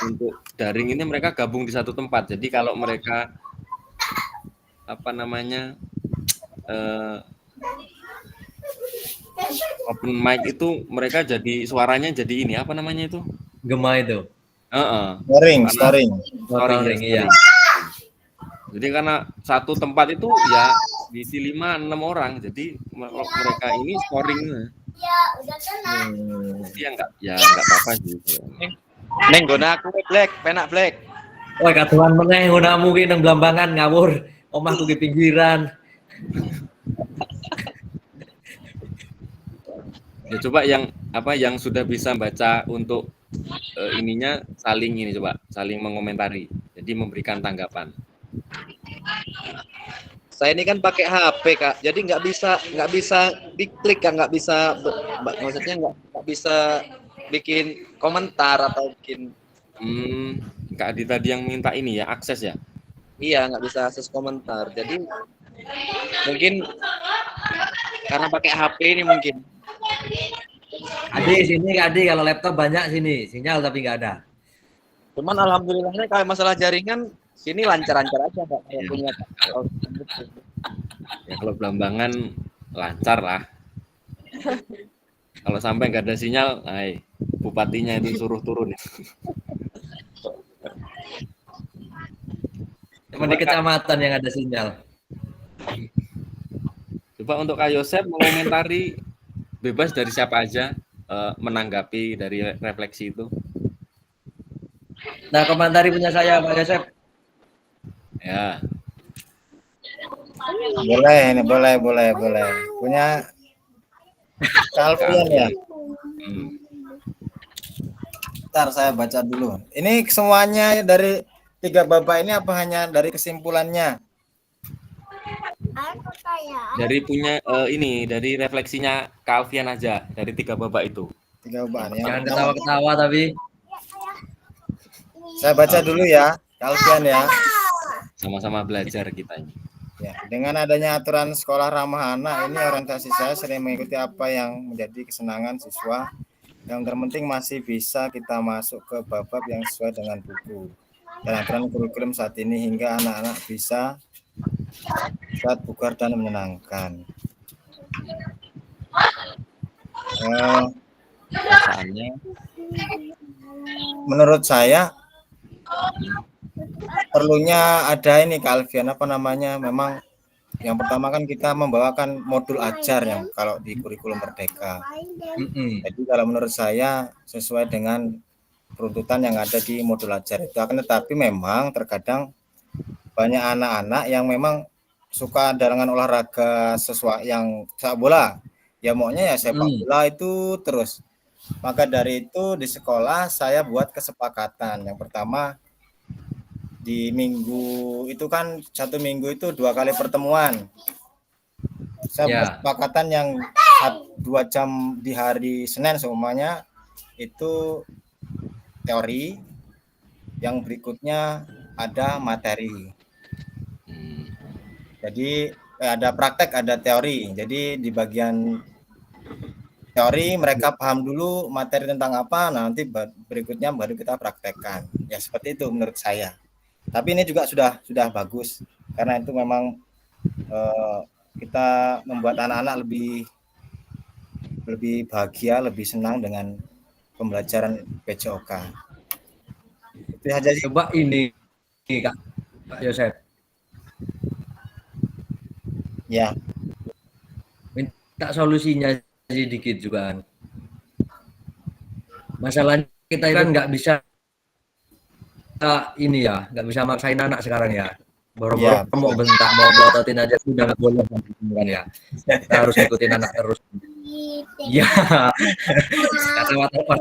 untuk daring ini mereka gabung di satu tempat. Jadi kalau mereka apa namanya open mic itu mereka jadi suaranya jadi ini apa namanya itu? Gema itu. Storing. Storing, iya. Jadi karena satu tempat itu ya diisi 5-6 orang. Jadi mereka ini scoring. Ya, udah tenang. Jadi ya enggak apa-apa sih. Neng gona aku Black, penak Black. Woi kaduan meneh ngonamu ki nang Blambangan ngawur. Omahku di pinggiran. Ya coba yang sudah bisa baca untuk ininya saling mengomentari. Jadi memberikan tanggapan. Saya ini kan pakai HP Kak, jadi nggak bisa diklik Kak, maksudnya nggak bisa bikin komentar atau bikin. Kak Adi tadi yang minta ini ya akses ya? Iya, nggak bisa akses komentar. Jadi mungkin karena pakai HP ini mungkin. Adi sini Adi kalau laptop banyak sini sinyal tapi nggak ada. Cuman alhamdulillahnya kalau masalah jaringan sini lancar-lancar aja Pak. Ya. Punya. Ya kalau Blambangan lancar lah. Kalau sampai nggak ada sinyal, bupatinya itu suruh turun. Cuma di kecamatan yang ada sinyal. Coba untuk Kak Yosep mengomentari bebas dari siapa aja menanggapi dari refleksi itu. Nah, komentari punya saya Pak Yosep. Ya. Boleh. Punya Calvian ya. Ntar saya baca dulu. Ini semuanya dari 3 bapak ini apa hanya dari kesimpulannya? Aku kayak. Dari refleksinya Calvian aja dari 3 bapak itu. 3 bapak. Jangan ketawa-ketawa tapi. Saya baca dulu ya, Calvian ya. Sama-sama belajar kita ini. Ya, dengan adanya aturan sekolah ramah anak ini orientasi saya sering mengikuti apa yang menjadi kesenangan siswa. Yang terpenting masih bisa kita masuk ke bab-bab yang sesuai dengan buku dan aturan kurikulum saat ini hingga anak-anak bisa saat bugar dan menyenangkan. Perasaannya Menurut saya perlunya ada ini Kak Alfian, apa namanya, memang yang pertama kan kita membawakan modul ajar yang kalau di kurikulum Merdeka. Jadi kalau menurut saya sesuai dengan peruntutan yang ada di modul ajar itu, akan tetapi memang terkadang banyak anak-anak yang memang suka dengan olahraga sesuai yang sepak bola, ya maunya ya sepak bola itu terus. Maka dari itu di sekolah saya buat kesepakatan. Yang pertama di minggu itu kan 1 minggu itu 2 kali pertemuan. Saya buat kesepakatan yang 2 jam di hari Senin semuanya itu teori, yang berikutnya ada materi. Jadi ada praktek, ada teori. Jadi di bagian teori mereka paham dulu materi tentang apa, nanti berikutnya baru kita praktekkan. Ya seperti itu menurut saya. Tapi ini juga sudah bagus karena itu memang kita membuat anak-anak lebih bahagia, lebih senang dengan pembelajaran PJOK. Itu aja sih. Coba ini Kak Yosep. Ya. Minta solusinya sedikit juga kan. Masalahnya kita kan nggak bisa ini ya, nggak bisa maksain anak sekarang ya. Boro-boro mau bentak, mau melototin aja sudah nggak boleh kan ya. Kita harus ikutin anak terus. Ya, kata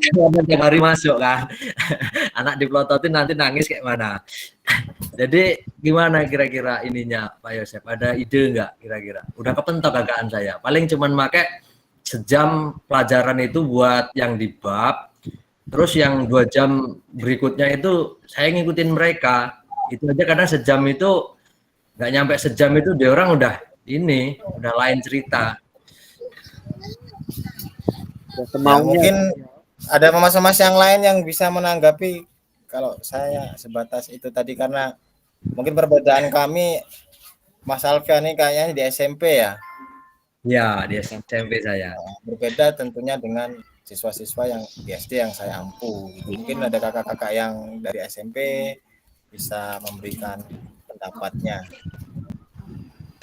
tiap hari masuk kan. Anak dipelototin nanti nangis kayak mana. Jadi gimana kira-kira ininya Pak Yosep? Ada ide nggak kira-kira? Udah kepentok gagaan saya. Paling cuman pakai sejam pelajaran itu buat yang di bab. Terus yang 2 jam berikutnya itu saya ngikutin mereka. Itu aja karena sejam itu nggak nyampe sejam itu dia orang udah lain cerita. Ya, Ya, semaunya. mungkin ada mas-mas yang lain yang bisa menanggapi. Kalau saya sebatas itu tadi, karena mungkin perbedaan kami, Mas Alfian ini kayaknya di SMP ya. Ya, di SMP saya. Berbeda tentunya dengan siswa-siswa yang di SD yang saya ampu. Gitu. Mungkin ada kakak-kakak yang dari SMP bisa memberikan pendapatnya.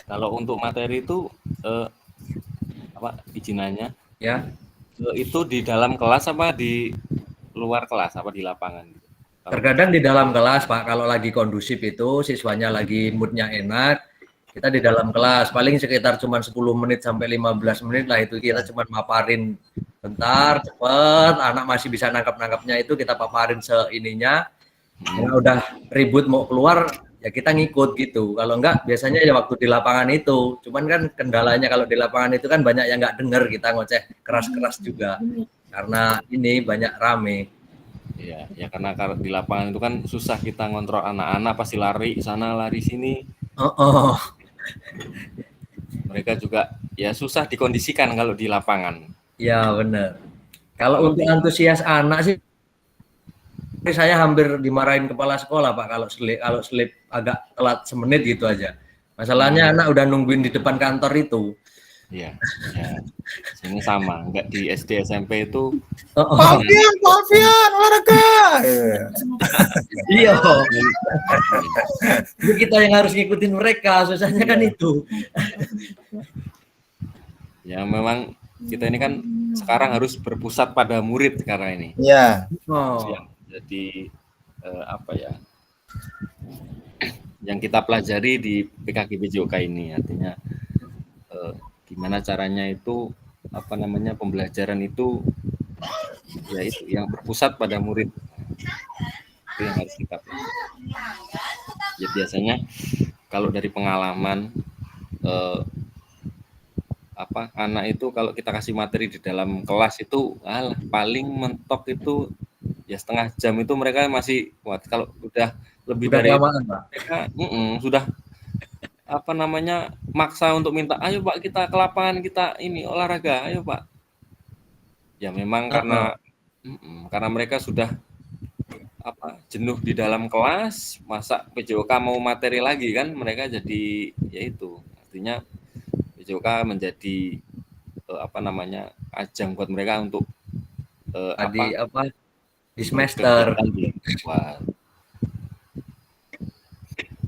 Kalau untuk materi itu apa izinannya? Ya, Itu di dalam kelas apa di luar kelas apa di lapangan? terkadang di dalam kelas Pak, kalau lagi kondusif itu siswanya lagi moodnya enak, kita di dalam kelas paling sekitar cuma 10 menit sampai 15 menit lah, itu kita cuma maparin bentar cepet, anak masih bisa nangkap-nangkapnya, itu kita paparin seininya. Kalau udah ribut mau keluar ya kita ngikut gitu, kalau enggak biasanya ya waktu di lapangan itu. Cuman kan kendalanya kalau di lapangan itu kan banyak yang nggak denger, kita ngoceh keras-keras juga karena ini banyak rame. Iya, ya karena kalau di lapangan itu kan susah kita ngontrol anak-anak, pasti lari sana lari sini. Oh, Mereka juga ya susah dikondisikan kalau di lapangan. ya bener. Kalau untuk antusias anak sih saya hampir dimarahin kepala sekolah Pak kalau selip agak telat semenit gitu aja. Masalahnya anak udah nungguin di depan kantor itu. Iya, ya. Ini sama, enggak di SD SMP itu Alfian, olahraga. Iya. Itu kita yang harus ngikutin mereka, susahnya kan itu. ya memang kita ini kan sekarang harus berpusat pada murid sekarang ini. Ya. Oh. Yang jadi apa ya? Yang kita pelajari di PKG PJOK ini artinya gimana caranya itu apa namanya pembelajaran itu ya itu yang berpusat pada murid, itu yang harus kita pelajari. Ya biasanya kalau dari pengalaman apa anak itu kalau kita kasih materi di dalam kelas itu paling mentok itu ya setengah jam itu mereka masih kuat. Kalau udah lebih dari kelamaan, Pak. mereka sudah apa namanya maksa untuk minta ayo Pak kita ke lapangan kita ini olahraga ayo Pak, ya memang karena mereka sudah apa jenuh di dalam kelas, masa PJOK mau materi lagi kan, mereka jadi ya itu artinya PJOK menjadi apa namanya ajang buat mereka untuk di semester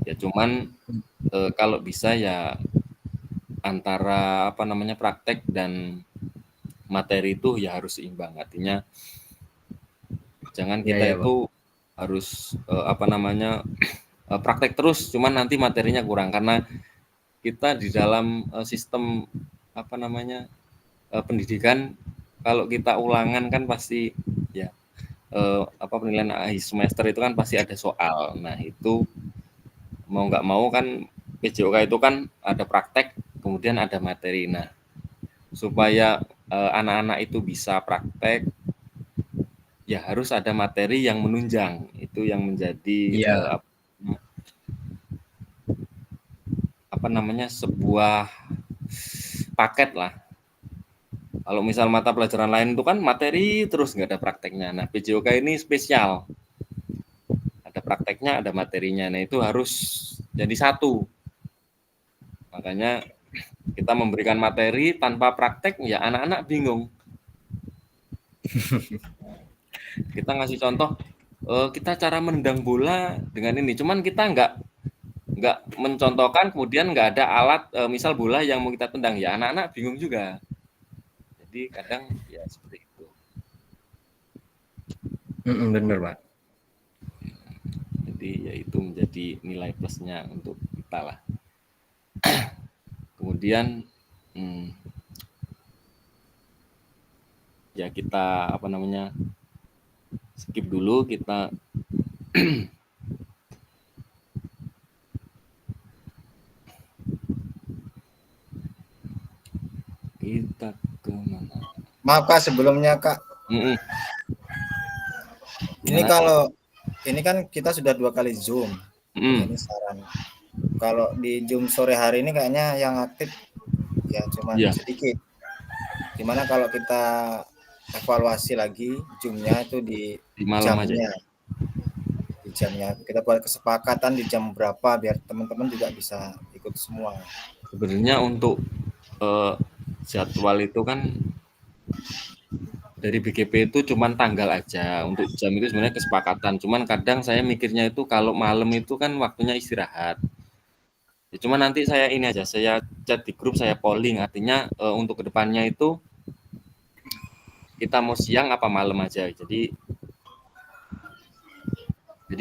ya cuman kalau bisa ya antara apa namanya praktek dan materi itu ya harus seimbang, artinya jangan kita itu harus apa namanya praktek terus cuman nanti materinya kurang, karena kita di dalam sistem apa namanya pendidikan kalau kita ulangan kan pasti ya apa penilaian akhir semester itu kan pasti ada soal. Nah itu mau nggak mau kan PJOK itu kan ada praktek kemudian ada materi. Nah supaya anak-anak itu bisa praktek ya harus ada materi yang menunjang, itu yang menjadi apa namanya sebuah paket lah. Kalau misal mata pelajaran lain itu kan materi terus nggak ada prakteknya. Nah PJOK ini spesial, ada prakteknya ada materinya. Nah itu harus jadi satu. Makanya kita memberikan materi tanpa praktek ya anak-anak bingung. Kita ngasih contoh kita cara menendang bola dengan ini, cuman kita nggak mencontohkan kemudian nggak ada alat misal bola yang mau kita tendang, ya anak-anak bingung juga. Jadi kadang ya seperti itu. Benar Pak. Jadi ya itu menjadi nilai plusnya untuk kita lah. Kemudian ya kita apa namanya skip dulu, kita kita ke mana? Maaf Kak sebelumnya Kak. Ini kalau ini kan kita sudah 2 kali Zoom. Ini saran. Kalau di Zoom sore hari ini kayaknya yang aktif ya cuma sedikit. Gimana kalau kita evaluasi lagi Zoom-nya itu di malam aja. jamnya. Di jamnya. Kita buat kesepakatan di jam berapa biar teman-teman juga bisa ikut semua. Sebenarnya untuk jadwal itu kan dari BGP itu cuman tanggal aja, untuk jam itu sebenarnya kesepakatan. Cuman kadang saya mikirnya itu kalau malam itu kan waktunya istirahat. Ya, cuman nanti saya ini aja, saya chat di grup, saya polling, artinya untuk kedepannya itu kita mau siang apa malam aja. Jadi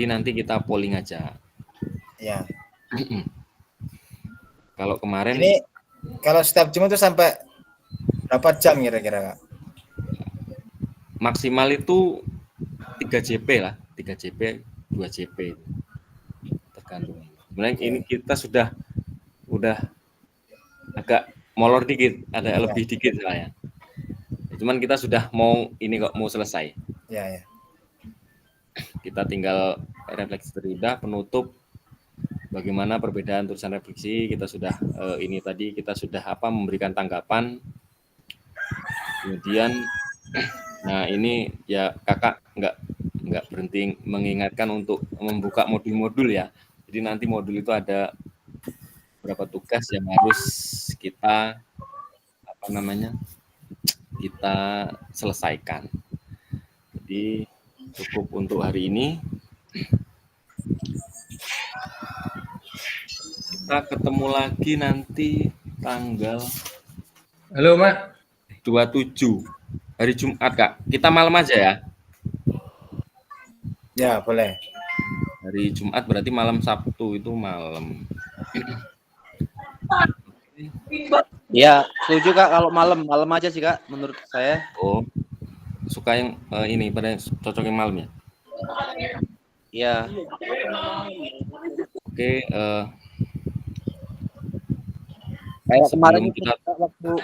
nanti kita polling aja. Ya. Kalau kemarin Ini kalau setiap Zoom itu sampai berapa jam kira-kira, Kak? maksimal itu 3 JP lah, 3 JP, 2 JP. Tergantung. Sebenarnya ini kita udah agak molor dikit, ada lebih dikit lah ya. Cuman kita sudah mau ini kok mau selesai. Ya. Kita tinggal refleksi terlebih penutup bagaimana perbedaan tulisan refleksi, kita sudah ini tadi kita sudah memberikan tanggapan. Kemudian nah ini ya kakak nggak berhenti mengingatkan untuk membuka modul-modul ya. Jadi nanti modul itu ada beberapa tugas yang harus kita kita selesaikan. Jadi cukup untuk hari ini. Kita ketemu lagi nanti tanggal Halo, Mak. 27 hari Jumat, Kak. Kita malam aja ya. Ya, boleh. Hari Jumat berarti malam Sabtu itu malam. Ya, setuju Kak, kalau malam aja sih Kak, menurut saya. Oh, suka yang ini pada cocok yang malam ya. Iya. Oke, Kayak kemarin sebelum kita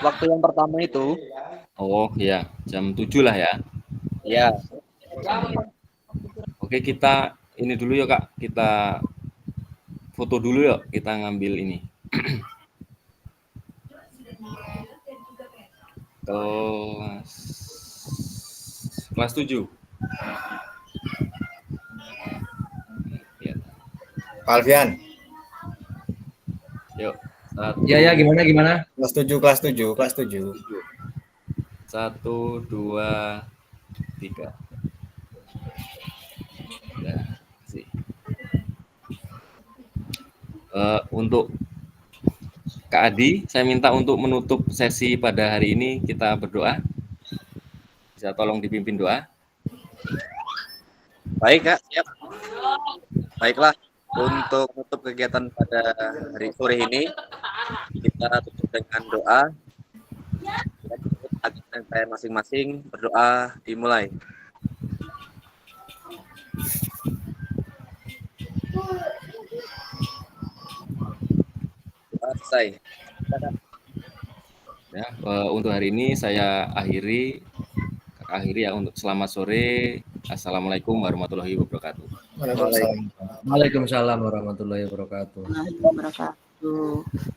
waktu yang pertama itu. oh ya, jam 7 lah ya. Iya. Oke, kita ini dulu ya Kak, kita foto dulu yuk, kita ngambil ini. Kelas 7. Ya. Pak Alfian. Yuk. Ya, gimana? Kelas 7. 1, 2, 3. Ya, sih. Untuk Kak Adi, saya minta untuk menutup sesi pada hari ini, kita berdoa. Bisa tolong dipimpin doa. Baik Kak, siap. Baiklah, untuk menutup kegiatan pada hari sore ini, kita tutup dengan doa. Dan saya masing-masing berdoa dimulai. Selesai. Ya, untuk hari ini saya akhiri ya, untuk selamat sore. Assalamualaikum warahmatullahi wabarakatuh. Waalaikumsalam warahmatullahi wabarakatuh. Waalaikumsalam warahmatullahi wabarakatuh.